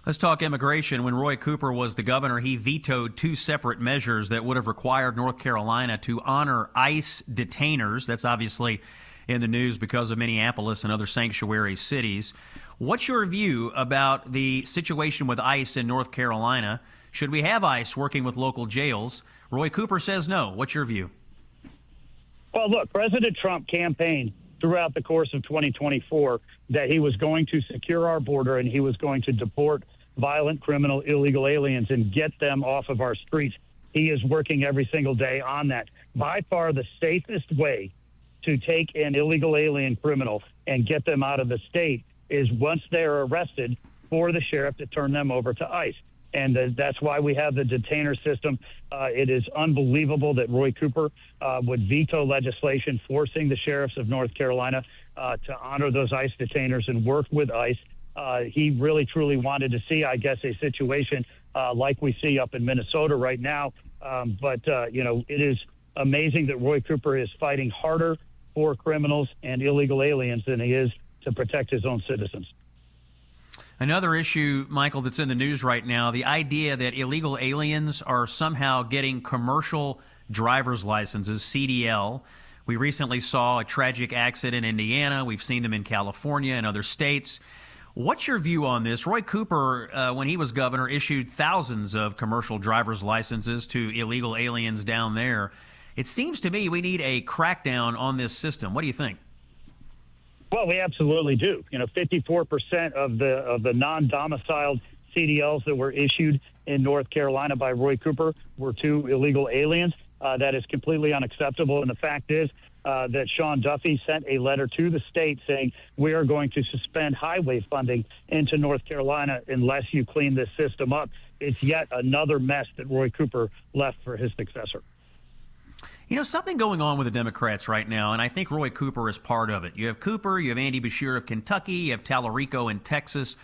Let's talk immigration. When Roy Cooper was the governor, he vetoed 2 separate measures that would have required North Carolina to honor ICE detainers. That's obviously in the news because of Minneapolis and other sanctuary cities. What's your view about the situation with ICE in North Carolina? Should we have ICE working with local jails? Roy Cooper says no. What's your view? Well, look, President Trump campaigned throughout the course of 2024 that he was going to secure our border and he was going to deport violent, criminal, illegal aliens and get them off of our streets. He is working every single day on that. By far the safest way to take an illegal alien criminal and get them out of the state is once they're arrested for the sheriff to turn them over to ICE. And that's why we have the detainer system. It is unbelievable that Roy Cooper would veto legislation forcing the sheriffs of North Carolina to honor those ICE detainers and work with ICE. He really, truly wanted to see, I guess, a situation like we see up in Minnesota right now. But it is amazing that Roy Cooper is fighting harder for criminals and illegal aliens than he is to protect his own citizens. Another issue, Michael, that's in the news right now, the idea that illegal aliens are somehow getting commercial driver's licenses, CDL. We recently saw a tragic accident in Indiana. We've seen them in California and other states. What's your view on this? Roy Cooper, when he was governor, issued thousands of commercial driver's licenses to illegal aliens down there. It seems to me we need a crackdown on this system. What do you think? Well, we absolutely do. 54% of the non-domiciled CDLs that were issued in North Carolina by Roy Cooper were to illegal aliens. That is completely unacceptable. And the fact is that Sean Duffy sent a letter to the state saying we are going to suspend highway funding into North Carolina unless you clean this system up. It's yet another mess that Roy Cooper left for his successor. Something going on with the Democrats right now, and I think Roy Cooper is part of it. You have Cooper, you have Andy Beshear of Kentucky, you have Tallarico in Texas.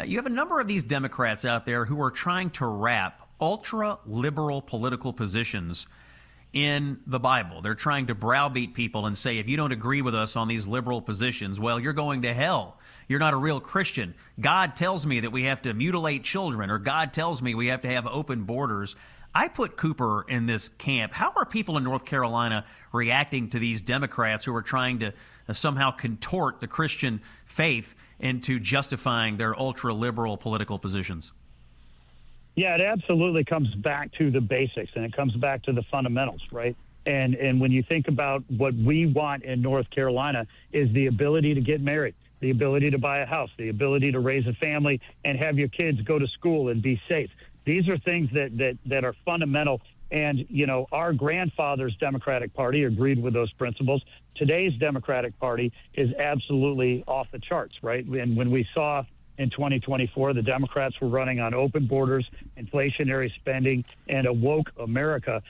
You have a number of these Democrats out there who are trying to wrap ultra-liberal political positions in the Bible. They're trying to browbeat people and say, if you don't agree with us on these liberal positions, well, you're going to hell. You're not a real Christian. God tells me that we have to mutilate children, or God tells me we have to have open borders. I put Cooper in this camp. How are people in North Carolina reacting to these Democrats who are trying to somehow contort the Christian faith into justifying their ultra-liberal political positions? Yeah, it absolutely comes back to the basics, and it comes back to the fundamentals, right? And when you think about what we want in North Carolina is the ability to get married, the ability to buy a house, the ability to raise a family and have your kids go to school and be safe. These are things that are fundamental. And, our grandfather's Democratic Party agreed with those principles. Today's Democratic Party is absolutely off the charts, right? And when we saw in 2024, the Democrats were running on open borders, inflationary spending, and a woke America,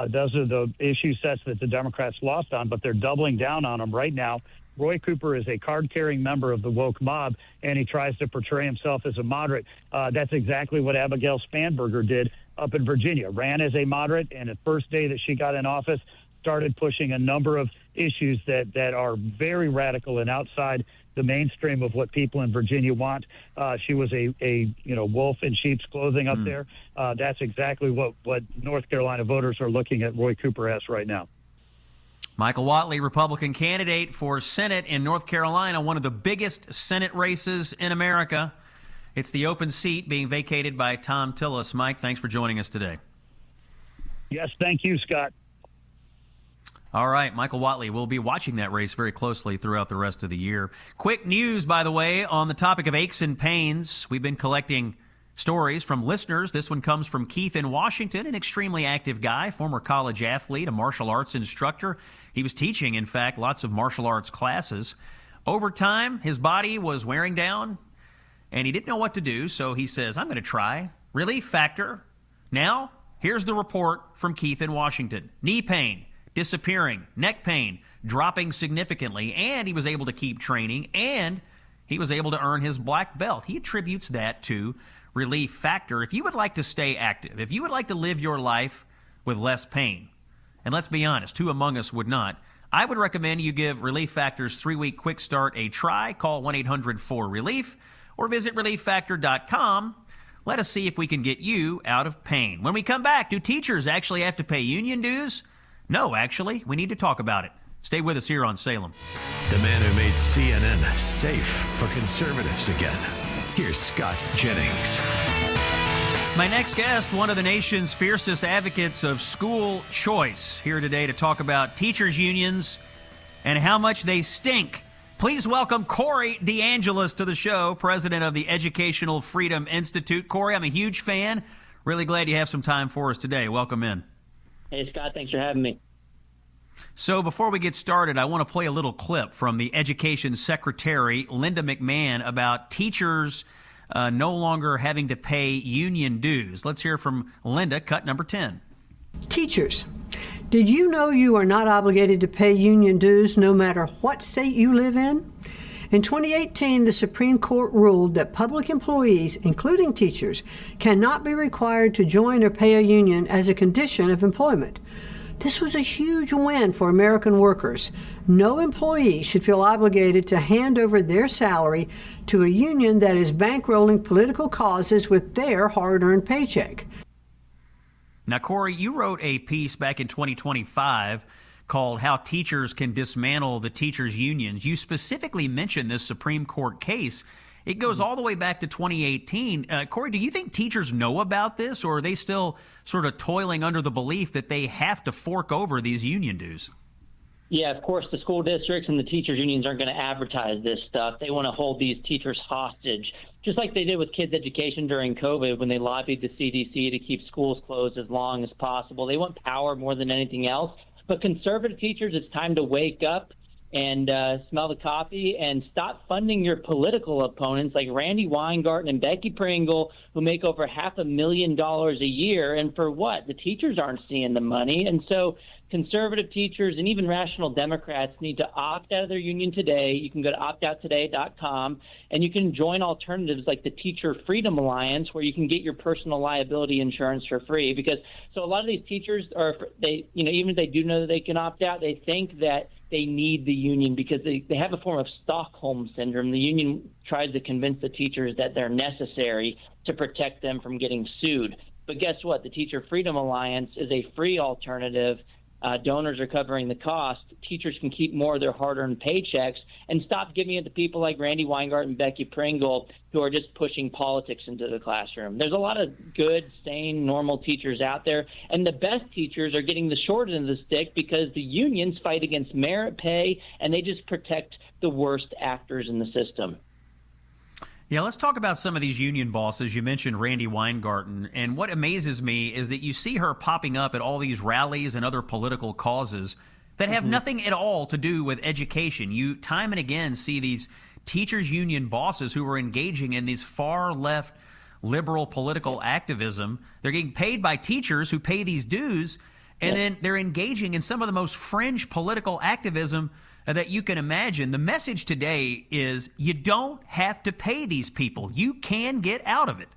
those are the issue sets that the Democrats lost on, but they're doubling down on them right now. Roy Cooper is a card-carrying member of the woke mob, and he tries to portray himself as a moderate. That's exactly what Abigail Spanberger did up in Virginia. Ran as a moderate, and the first day that she got in office, started pushing a number of issues that are very radical and outside the mainstream of what people in Virginia want. She was a wolf in sheep's clothing up there. That's exactly what North Carolina voters are looking at Roy Cooper as right now. Michael Whatley, Republican candidate for Senate in North Carolina, one of the biggest Senate races in America. It's the open seat being vacated by Tom Tillis. Mike, thanks for joining us today. Yes, thank you, Scott. All right, Michael Whatley will be watching that race very closely throughout the rest of the year. Quick news, by the way, on the topic of aches and pains. We've been collecting stories from listeners. This one comes from Keith in Washington, an extremely active guy, former college athlete, a martial arts instructor. He was teaching, in fact, lots of martial arts classes. Over time, his body was wearing down, and he didn't know what to do, so he says, I'm going to try Relief Factor. Now, here's the report from Keith in Washington. Knee pain disappearing, neck pain dropping significantly, and he was able to keep training, and he was able to earn his black belt. He attributes that to Relief Factor. If you would like to stay active, if you would like to live your life with less pain, and let's be honest, who among us would not, I would recommend you give Relief Factor's 3-week quick start a try. Call 1-800-4RELIEF or visit relieffactor.com. Let us see if we can get you out of pain. When we come back, do teachers actually have to pay union dues? No, actually, we need to talk about it. Stay with us here on Salem. The man who made CNN safe for conservatives again. Here's Scott Jennings. My next guest, one of the nation's fiercest advocates of school choice, here today to talk about teachers' unions and how much they stink. Please welcome Corey DeAngelis to the show, president of the Educational Freedom Institute. Corey, I'm a huge fan. Really glad you have some time for us today. Welcome in. Hey, Scott, thanks for having me. So before we get started, I want to play a little clip from the Education Secretary, Linda McMahon, about teachers no longer having to pay union dues. Let's hear from Linda, cut number 10. Teachers, did you know you are not obligated to pay union dues no matter what state you live in? In 2018, the Supreme Court ruled that public employees, including teachers, cannot be required to join or pay a union as a condition of employment. This was a huge win for American workers. No employee should feel obligated to hand over their salary to a union that is bankrolling political causes with their hard-earned paycheck. Now, Corey, you wrote a piece back in 2025 called How Teachers Can Dismantle the Teachers' Unions. You specifically mentioned this Supreme Court case. It goes all the way back to 2018. Corey, do you think teachers know about this, or are they still sort of toiling under the belief that they have to fork over these union dues? Yeah, of course, the school districts and the teachers' unions aren't going to advertise this stuff. They want to hold these teachers hostage, just like they did with kids' education during COVID when they lobbied the CDC to keep schools closed as long as possible. They want power more than anything else. But conservative teachers, it's time to wake up and smell the coffee and stop funding your political opponents like Randy Weingarten and Becky Pringle, who make over $500,000 a year. And for what? The teachers aren't seeing the money. And so conservative teachers and even rational Democrats need to opt out of their union today. You can go to optouttoday.com, and you can join alternatives like the Teacher Freedom Alliance, where you can get your personal liability insurance for free. Because so a lot of these teachers even if they do know that they can opt out, they think that they need the union because they have a form of Stockholm syndrome. The union tries to convince the teachers that they're necessary to protect them from getting sued. But guess what? The Teacher Freedom Alliance is a free alternative. Donors are covering the cost. Teachers can keep more of their hard-earned paychecks and stop giving it to people like Randy Weingart and Becky Pringle, who are just pushing politics into the classroom. There's a lot of good, sane, normal teachers out there, and the best teachers are getting the short end of the stick because the unions fight against merit pay, and they just protect the worst actors in the system. Yeah, let's talk about some of these union bosses. You mentioned Randy Weingarten, and what amazes me is that you see her popping up at all these rallies and other political causes that have nothing at all to do with education. You time and again see these teachers' union bosses who are engaging in these far left liberal political activism. They're getting paid by teachers who pay these dues, and then they're engaging in some of the most fringe political activism that you can imagine. The message today is you don't have to pay these people. You can get out of it.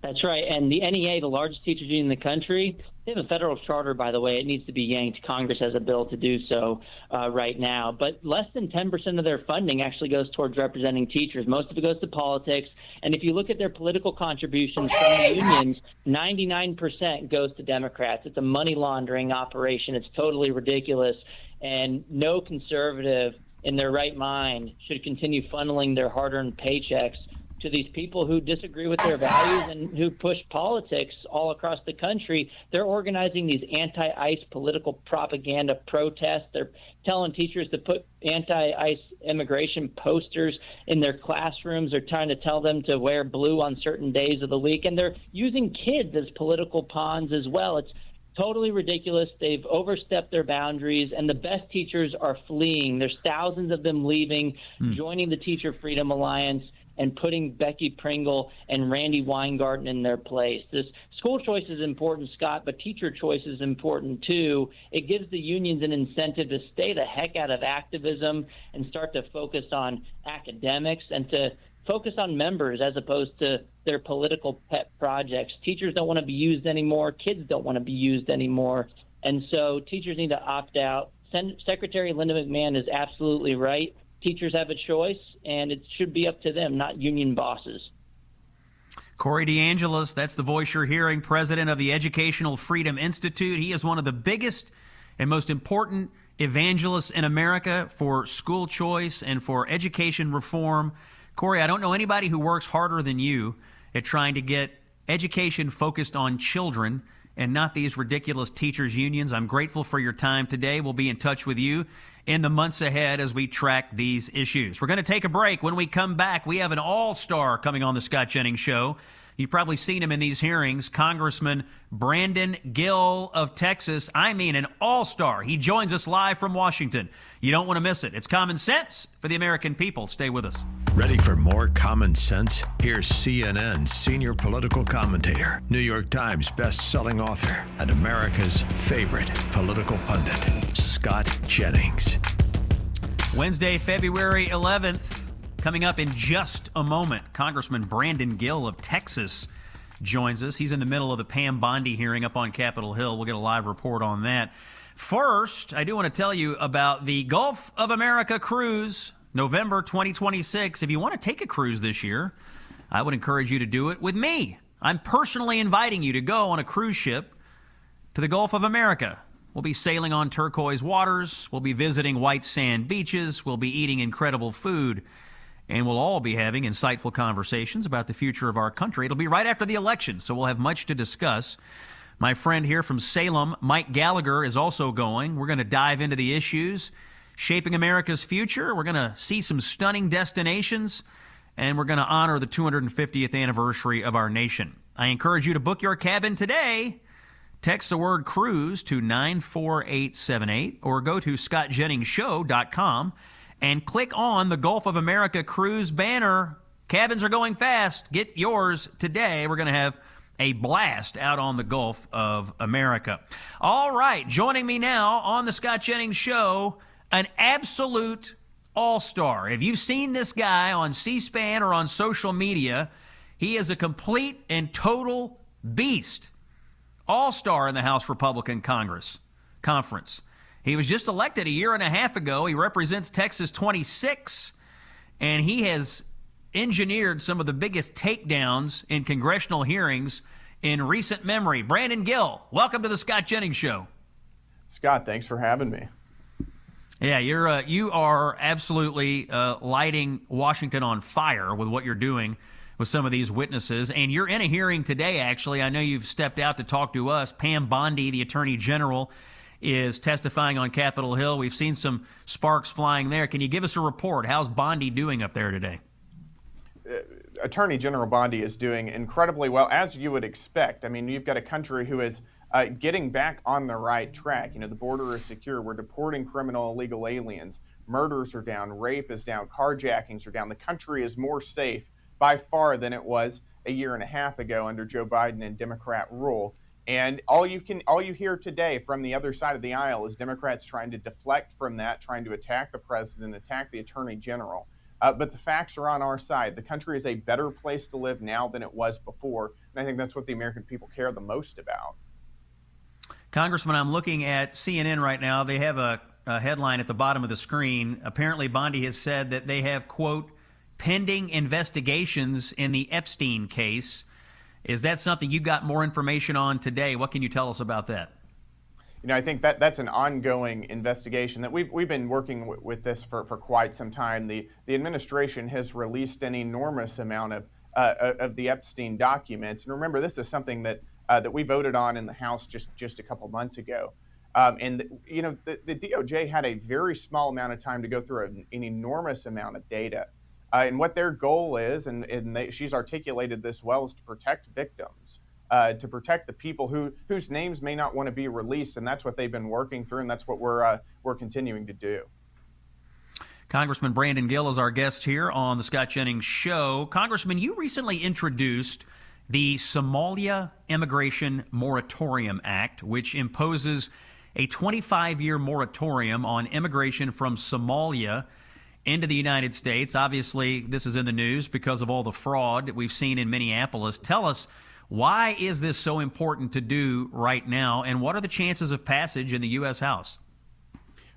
That's right. And the NEA, the largest teachers union in the country, they have a federal charter, by the way. It needs to be yanked. Congress has a bill to do so right now. But less than 10% of their funding actually goes towards representing teachers. Most of it goes to politics. And if you look at their political contributions from the unions, 99% goes to Democrats. It's a money laundering operation. It's totally ridiculous. And no conservative in their right mind should continue funneling their hard-earned paychecks to these people who disagree with their values and who push politics all across the country. They're organizing these anti-ICE political propaganda protests. They're telling teachers to put anti-ICE immigration posters in their classrooms. They're trying to tell them to wear blue on certain days of the week. And they're using kids as political pawns as well. It's totally ridiculous. They've overstepped their boundaries, and the best teachers are fleeing. There's thousands of them leaving, joining the Teacher Freedom Alliance, and putting Becky Pringle and Randy Weingarten in their place. This school choice is important, Scott, but teacher choice is important too. It gives the unions an incentive to stay the heck out of activism and start to focus on academics and to focus on members as opposed to their political pet projects. Teachers don't want to be used anymore. Kids don't want to be used anymore. And so teachers need to opt out. Secretary Linda McMahon is absolutely right. Teachers have a choice, and it should be up to them, not union bosses. Corey DeAngelis, that's the voice you're hearing, president of the Educational Freedom Institute. He is one of the biggest and most important evangelists in America for school choice and for education reform. Corey, I don't know anybody who works harder than you at trying to get education focused on children and not these ridiculous teachers' unions. I'm grateful for your time today. We'll be in touch with you in the months ahead as we track these issues. We're going to take a break. When we come back, we have an all-star coming on the Scott Jennings Show. You've probably seen him in these hearings, Congressman Brandon Gill of Texas. I mean, an all-star. He joins us live from Washington. You don't want to miss it. It's Common Sense for the American people. Stay with us. Ready for more common sense? Here's CNN's senior political commentator, New York Times best-selling author, and America's favorite political pundit, Scott Jennings. Wednesday, February 11th. Coming up in just a moment, Congressman Brandon Gill of Texas joins us. He's in the middle of the Pam Bondi hearing up on Capitol Hill. We'll get a live report on that. First, I do want to tell you about the Gulf of America cruise, November 2026. If you want to take a cruise this year, I would encourage you to do it with me. I'm personally inviting you to go on a cruise ship to the Gulf of America. We'll be sailing on turquoise waters. We'll be visiting white sand beaches. We'll be eating incredible food. And we'll all be having insightful conversations about the future of our country. It'll be right after the election, so we'll have much to discuss. My friend here from Salem, Mike Gallagher, is also going. We're going to dive into the issues shaping America's future. We're going to see some stunning destinations, and we're going to honor the 250th anniversary of our nation. I encourage you to book your cabin today. Text the word cruise to 94878 or go to scottjenningsshow.com and click on the Gulf of America cruise banner. Cabins are going fast. Get yours today. We're going to have a blast out on the Gulf of America. All right, joining me now on the Scott Jennings Show, an absolute all-star. If you've seen this guy on C-SPAN or on social media, he is a complete and total beast. All-star in the House Republican Conference. He was just elected a year and a half ago. He represents Texas 26, and he has engineered some of the biggest takedowns in congressional hearings in recent memory. Brandon Gill, welcome to the Scott Jennings Show. Scott, thanks for having me. Yeah, you are absolutely lighting Washington on fire with what you're doing with some of these witnesses. And you're in a hearing today, actually. I know you've stepped out to talk to us. Pam Bondi, the Attorney General, is testifying on Capitol Hill. We've seen some sparks flying there. Can you give us a report? How's Bondi doing up there today? Attorney General Bondi is doing incredibly well, as you would expect. I mean, you've got a country who is getting back on the right track. You know, the border is secure. We're deporting criminal illegal aliens. Murders are down. Rape is down. Carjackings are down. The country is more safe by far than it was a year and a half ago under Joe Biden and Democrat rule. And all you hear today from the other side of the aisle is Democrats trying to deflect from that, trying to attack the president, attack the attorney general. But the facts are on our side. The country is a better place to live now than it was before. And I think that's what the American people care the most about. Congressman, I'm looking at CNN right now. They have a headline at the bottom of the screen. Apparently, Bondi has said that they have, quote, pending investigations in the Epstein case. Is that something you got more information on today? What can you tell us about that? I think that's an ongoing investigation that we've been working with this for quite some time. The administration has released an enormous amount of the Epstein documents, and remember, this is something that we voted on in the House just a couple months ago. The DOJ had a very small amount of time to go through an enormous amount of data. And what their goal is, she's articulated this well, is to protect victims, to protect the people whose names may not want to be released. And that's what they've been working through, and that's what we're continuing to do. Congressman Brandon Gill is our guest here on the Scott Jennings Show. Congressman, you recently introduced the Somalia Immigration Moratorium Act, which imposes a 25-year moratorium on immigration from Somalia into the United States. Obviously, this is in the news because of all the fraud that we've seen in Minneapolis. Tell us, why is this so important to do right now, and what are the chances of passage in the U.S. House?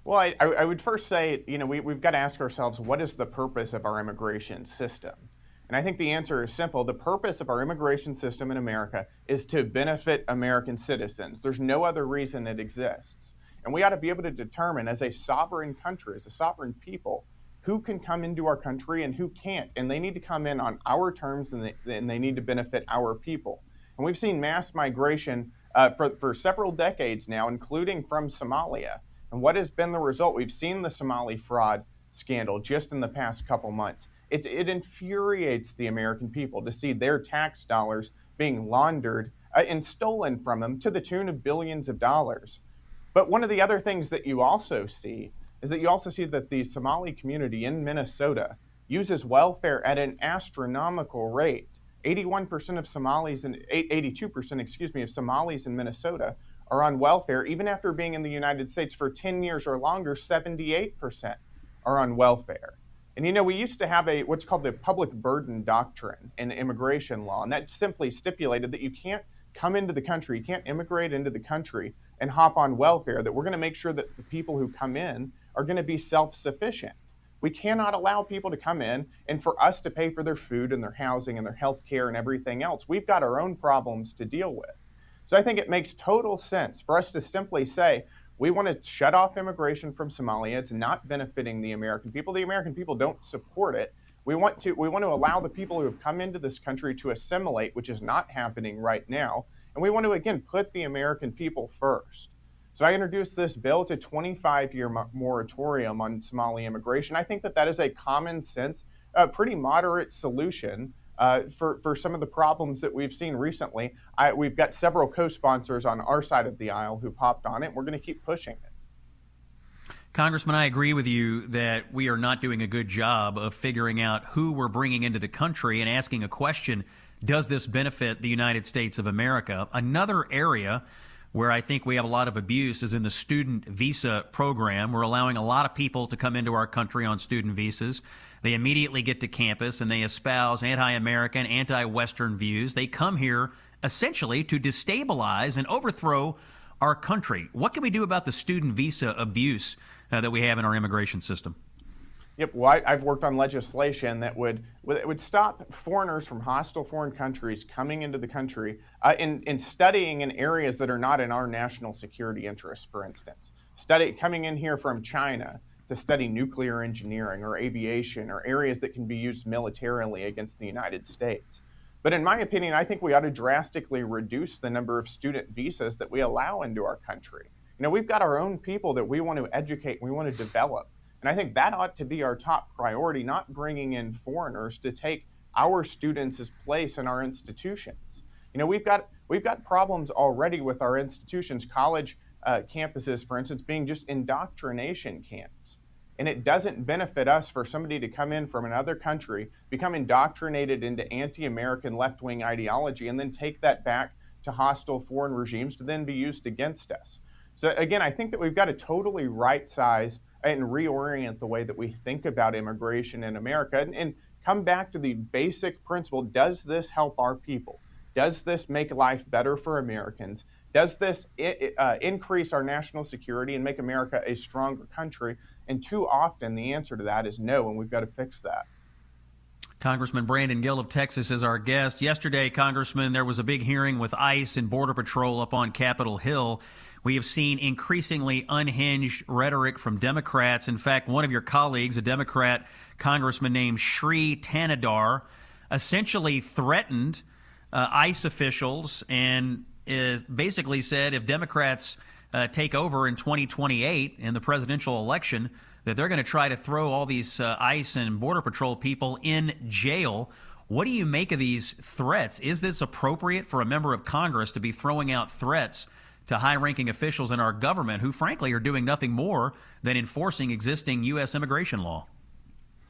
Well, I would first say, we've got to ask ourselves, what is the purpose of our immigration system? And I think the answer is simple. The purpose of our immigration system in America is to benefit American citizens. There's no other reason it exists. And we ought to be able to determine, as a sovereign country, as a sovereign people, who can come into our country and who can't. And they need to come in on our terms, and they need to benefit our people. And we've seen mass migration for several decades now, including from Somalia. And what has been the result? We've seen the Somali fraud scandal just in the past couple months. It infuriates the American people to see their tax dollars being laundered and stolen from them to the tune of billions of dollars. But one of the other things that you also see is that the Somali community in Minnesota uses welfare at an astronomical rate. 81% of Somalis and 82%, of Somalis in Minnesota are on welfare. Even after being in the United States for 10 years or longer, 78% are on welfare. And we used to have what's called the public burden doctrine in immigration law, and that simply stipulated that you can't come into the country, you can't immigrate into the country and hop on welfare, that we're going to make sure that the people who come in are going to be self-sufficient. We cannot allow people to come in and for us to pay for their food and their housing and their health care and everything else. We've got our own problems to deal with. So I think it makes total sense for us to simply say, we want to shut off immigration from Somalia. It's not benefiting the American people. The American people don't support it. We want to allow the people who have come into this country to assimilate, which is not happening right now. And we want to, again, put the American people first. So I introduced this bill. It's a 25-year moratorium on Somali immigration. I think that is a common sense, pretty moderate solution for some of the problems that we've seen recently. We've got several co-sponsors on our side of the aisle who popped on it, and we're going to keep pushing it. Congressman, I agree with you that we are not doing a good job of figuring out who we're bringing into the country and asking a question, does this benefit the United States of America? Another area where I think we have a lot of abuse is in the student visa program. We're allowing a lot of people to come into our country on student visas. They immediately get to campus and they espouse anti-American, anti-Western views. They come here essentially to destabilize and overthrow our country. What can we do about the student visa abuse that we have in our immigration system? Yep. Well, I've worked on legislation that would stop foreigners from hostile foreign countries coming into the country and studying in areas that are not in our national security interests, for instance. Coming in here from China to study nuclear engineering or aviation or areas that can be used militarily against the United States. But in my opinion, I think we ought to drastically reduce the number of student visas that we allow into our country. We've got our own people that we want to educate, we want to develop. And I think that ought to be our top priority, not bringing in foreigners to take our students' place in our institutions. We've got problems already with our institutions, college campuses, for instance, being just indoctrination camps. And it doesn't benefit us for somebody to come in from another country, become indoctrinated into anti-American left-wing ideology, and then take that back to hostile foreign regimes to then be used against us. So again, I think that we've got to totally right-size and reorient the way that we think about immigration in America and come back to the basic principle. Does this help our people? Does this make life better for Americans? Does this increase our national security and make America a stronger country? And too often the answer to that is no, and we've got to fix that. Congressman Brandon Gill of Texas is our guest. Yesterday, Congressman, there was a big hearing with ICE and Border Patrol up on Capitol Hill. We have seen increasingly unhinged rhetoric from Democrats. In fact, one of your colleagues, a Democrat congressman named Sri Tanadar, essentially threatened ICE officials and basically said if Democrats take over in 2028 in the presidential election, that they're going to try to throw all these ICE and Border Patrol people in jail. What do you make of these threats? Is this appropriate for a member of Congress to be throwing out threats to high-ranking officials in our government who, frankly, are doing nothing more than enforcing existing U.S. immigration law?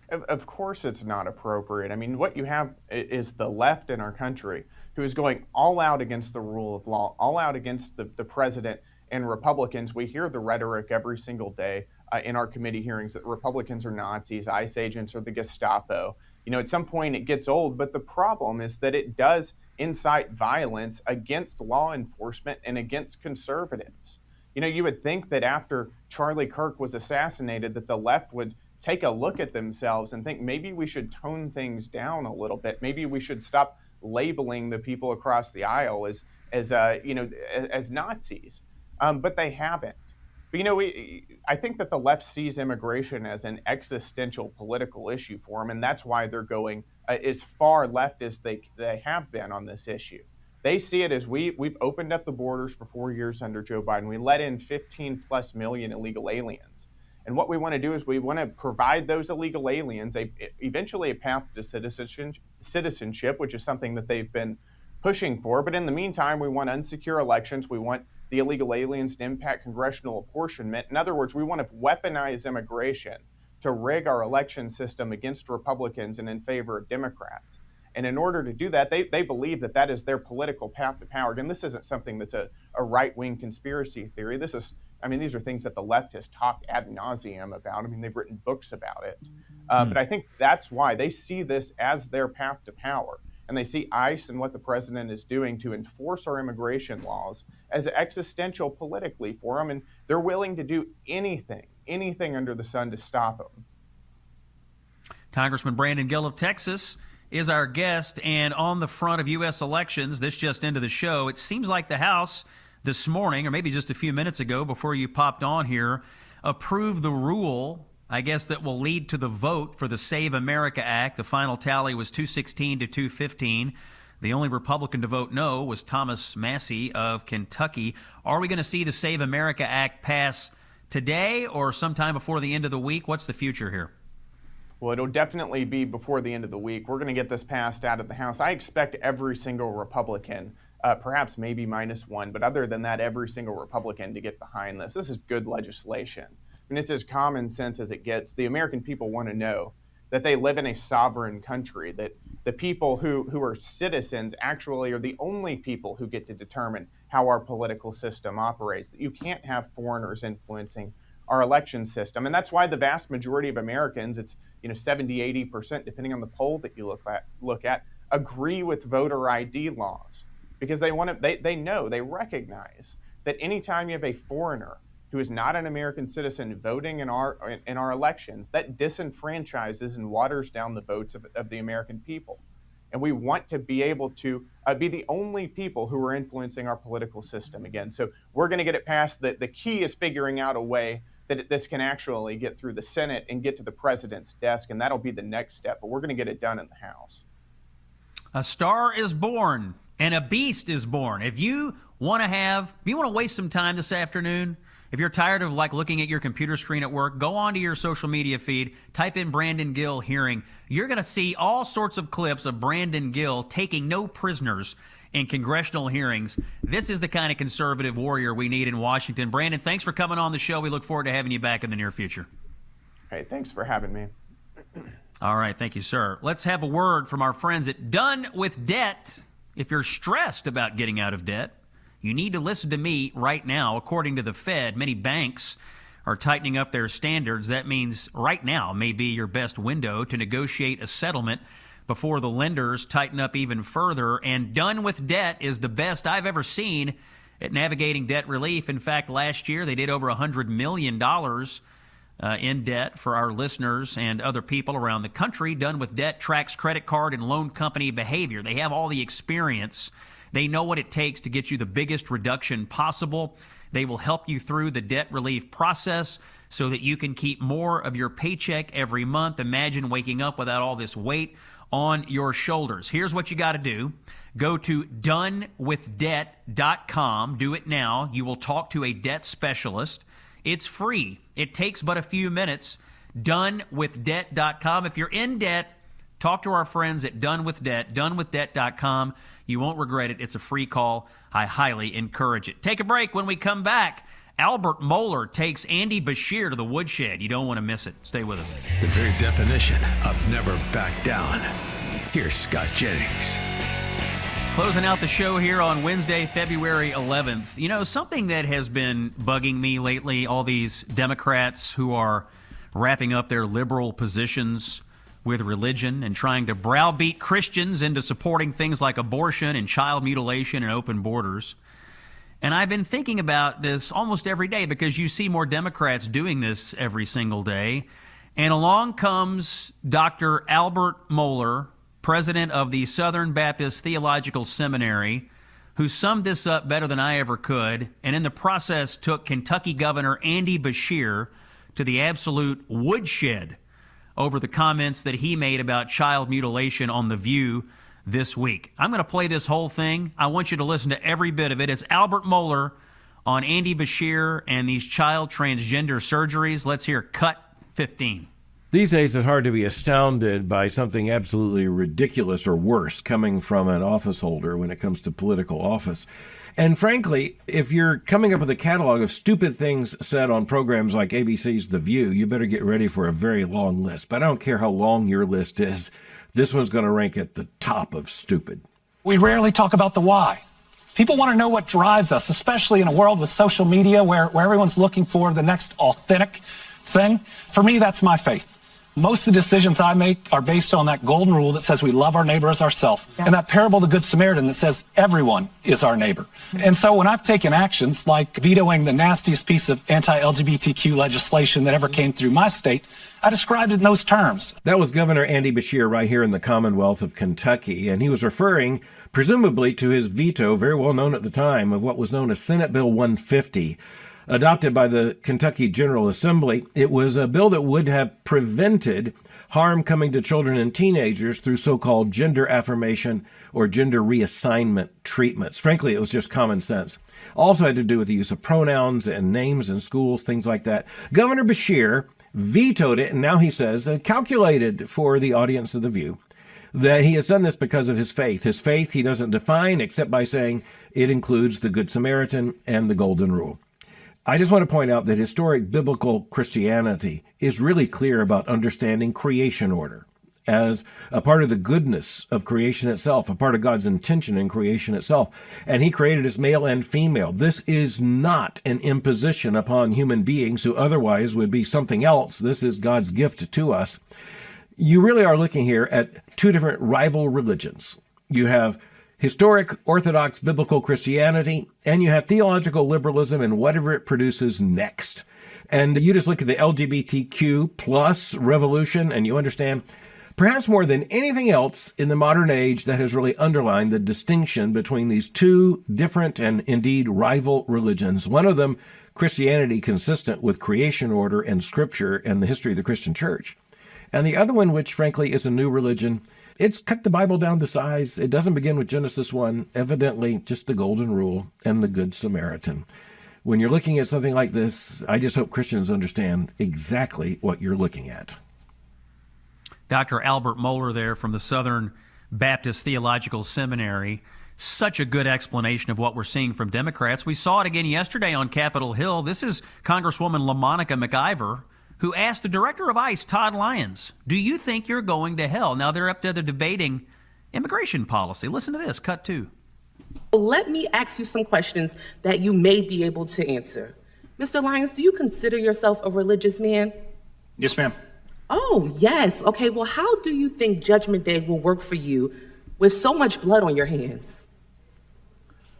Of course it's not appropriate. I mean, what you have is the left in our country who is going all out against the rule of law, all out against the president and Republicans. We hear the rhetoric every single day in our committee hearings that Republicans are Nazis, ICE agents are the Gestapo. You know, at some point it gets old, but the problem is that it does incite violence against law enforcement and against conservatives. You know, you would think that after Charlie Kirk was assassinated that the left would take a look at themselves and think maybe we should tone things down a little bit. Maybe we should stop labeling the people across the aisle as Nazis. But they haven't. But, you know, I think that the left sees immigration as an existential political issue for them, and that's why they're going as far left as they have been on this issue. They see it as we've opened up the borders for 4 years under Joe Biden. We let in 15+ million illegal aliens. And what we want to do is we want to provide those illegal aliens eventually a path to citizenship, which is something that they've been pushing for. But in the meantime, we want unsecure elections. We want the illegal aliens to impact congressional apportionment. In other words, we want to weaponize immigration to rig our election system against Republicans and in favor of Democrats. And in order to do that, they believe that that is their political path to power. And this isn't something that's a right-wing conspiracy theory. These are things that the left has talked ad nauseum about. I mean, they've written books about it. But I think that's why they see this as their path to power. And they see ICE and what the president is doing to enforce our immigration laws as existential politically for them. And they're willing to do anything under the sun to stop them. Congressman Brandon Gill of Texas is our guest. And on the front of U.S. elections, this just into the show, it seems like the House this morning, or maybe just a few minutes ago before you popped on here, approved the rule, I guess, that will lead to the vote for the Save America Act. The final tally was 216 to 215. The only Republican to vote no was Thomas Massie of Kentucky. Are we going to see the Save America Act pass today or sometime before the end of the week? What's the future here? Well, it'll definitely be before the end of the week. We're going to get this passed out of the House. I expect every single Republican, perhaps maybe minus one, but other than that, every single Republican to get behind this. This is good legislation. And it's as common sense as it gets. The American people want to know that they live in a sovereign country, that the people who are citizens actually are the only people who get to determine how our political system operates, that you can't have foreigners influencing our election system. And that's why the vast majority of Americans, it's 70, 80%, depending on the poll that you look at, agree with voter ID laws. Because they recognize that anytime you have a foreigner who is not an American citizen voting in our elections, that disenfranchises and waters down the votes of the American people. And we want to be able to be the only people who are influencing our political system again. So we're going to get it passed. The key is figuring out a way that this can actually get through the Senate and get to the president's desk, and that'll be the next step. But we're going to get it done in the House. A star is born and a beast is born. If you want to waste some time this afternoon, if you're tired of looking at your computer screen at work, go onto your social media feed, type in Brandon Gill hearing. You're going to see all sorts of clips of Brandon Gill taking no prisoners in congressional hearings. This is the kind of conservative warrior we need in Washington. Brandon, thanks for coming on the show. We look forward to having you back in the near future. Hey, thanks for having me. All right, thank you, sir. Let's have a word from our friends at Done with Debt. If you're stressed about getting out of debt, you need to listen to me right now. According to the Fed, many banks are tightening up their standards. That means right now may be your best window to negotiate a settlement before the lenders tighten up even further. And Done with Debt is the best I've ever seen at navigating debt relief. In fact, last year they did over $100 million in debt for our listeners and other people around the country. Done with Debt tracks credit card and loan company behavior. They have all the experience. They know what it takes to get you the biggest reduction possible. They will help you through the debt relief process so that you can keep more of your paycheck every month. Imagine waking up without all this weight on your shoulders. Here's what you got to do. Go to donewithdebt.com. Do it now. You will talk to a debt specialist. It's free. It takes but a few minutes. Donewithdebt.com. If you're in debt, talk to our friends at donewithdebt.com. You won't regret it. It's a free call. I highly encourage it. Take a break. When we come back, Albert Mohler takes Andy Bashir to the woodshed. You don't want to miss it. Stay with us. The very definition of never back down. Here's Scott Jennings. Closing out the show here on Wednesday, February 11th. You know, something that has been bugging me lately, all these Democrats who are wrapping up their liberal positions with religion and trying to browbeat Christians into supporting things like abortion and child mutilation and open borders. And I've been thinking about this almost every day because you see more Democrats doing this every single day. And along comes Dr. Albert Mohler, president of the Southern Baptist Theological Seminary, who summed this up better than I ever could, and in the process took Kentucky Governor Andy Bashir to the absolute woodshed over the comments that he made about child mutilation on The View this week. I'm going to play this whole thing. I want you to listen to every bit of it. It's Albert Mohler on Andy Bashir and these child transgender surgeries. Let's hear cut 15. These days, it's hard to be astounded by something absolutely ridiculous or worse coming from an office holder when it comes to political office. And frankly, if you're coming up with a catalog of stupid things said on programs like ABC's The View, you better get ready for a very long list. But I don't care how long your list is. This one's going to rank at the top of stupid. We rarely talk about the why. People want to know what drives us, especially in a world with social media where everyone's looking for the next authentic thing. For me, that's my faith. Most of the decisions I make are based on that golden rule that says we love our neighbor as ourselves, and that parable of the Good Samaritan that says everyone is our neighbor. And so when I've taken actions like vetoing the nastiest piece of anti-LGBTQ legislation that ever came through my state, I described it in those terms. That was Governor Andy Bashir right here in the Commonwealth of Kentucky, and he was referring presumably to his veto, very well known at the time, of what was known as Senate Bill 150. Adopted by the Kentucky General Assembly. It was a bill that would have prevented harm coming to children and teenagers through so-called gender affirmation or gender reassignment treatments. Frankly, it was just common sense. Also had to do with the use of pronouns and names in schools, things like that. Governor Bashir vetoed it, and now he says, calculated for the audience of The View, that he has done this because of his faith. His faith he doesn't define except by saying it includes the Good Samaritan and the Golden Rule. I just want to point out that historic biblical Christianity is really clear about understanding creation order as a part of the goodness of creation itself, a part of God's intention in creation itself. And he created us male and female. This is not an imposition upon human beings who otherwise would be something else. This is God's gift to us. You really are looking here at two different rival religions. You have historic Orthodox biblical Christianity, and you have theological liberalism and whatever it produces next. And you just look at the LGBTQ plus revolution, and you understand, perhaps more than anything else in the modern age, that has really underlined the distinction between these two different and indeed rival religions. One of them, Christianity consistent with creation order and scripture and the history of the Christian church. And the other one, which frankly is a new religion, it's cut the Bible down to size. It doesn't begin with Genesis 1, evidently just the Golden Rule and the Good Samaritan. When you're looking at something like this, I just hope Christians understand exactly what you're looking at. Dr. Albert Mohler there from the Southern Baptist Theological Seminary. Such a good explanation of what we're seeing from Democrats. We saw it again yesterday on Capitol Hill. This is Congresswoman LaMonica McIver, who asked the director of ICE, Todd Lyons, do you think you're going to hell? Now they're up there debating immigration policy. Listen to this, cut 2. Let me ask you some questions that you may be able to answer. Mr. Lyons, do you consider yourself a religious man? Yes, ma'am. Oh, yes. Okay, well, how do you think Judgment Day will work for you with so much blood on your hands?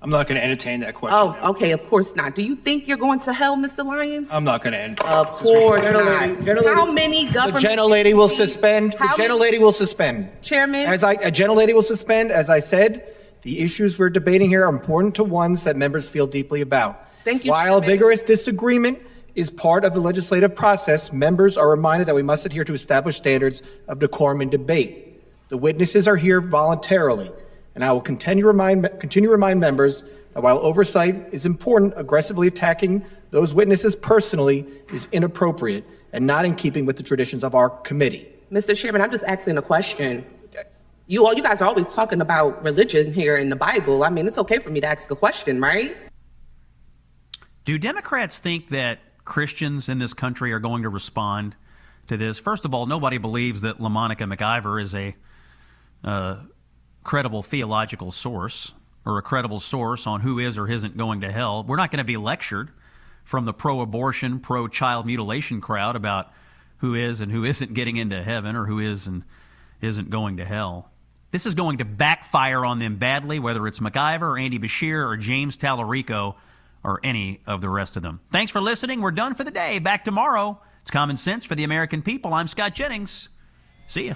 I'm not going to entertain that question. Oh, okay, of course not. Do you think you're going to hell, Mr. Lyons? I'm not going to entertain. Of course not. How many government... The gentlelady will suspend. The gentlelady will suspend. Chairman? A gentlelady will suspend. As I said, the issues we're debating here are important to ones that members feel deeply about. Thank you. While vigorous disagreement is part of the legislative process, members are reminded that we must adhere to established standards of decorum and debate. The witnesses are here voluntarily, and I will continue to remind members that while oversight is important, aggressively attacking those witnesses personally is inappropriate and not in keeping with the traditions of our committee. Mr. Chairman, I'm just asking a question. You guys are always talking about religion here in the Bible. I mean, it's okay for me to ask a question, right? Do Democrats think that Christians in this country are going to respond to this? First of all, nobody believes that LaMonica McIver is a credible theological source or a credible source on who is or isn't going to hell. We're not going to be lectured from the pro-abortion, pro-child mutilation crowd about who is and who isn't getting into heaven or who is and isn't going to hell. This is going to backfire on them badly, whether it's McIver or Andy Beshear or James Tallarico or any of the rest of them. Thanks for listening. We're done for the day. Back tomorrow. It's Common Sense for the American people. I'm Scott Jennings. See ya.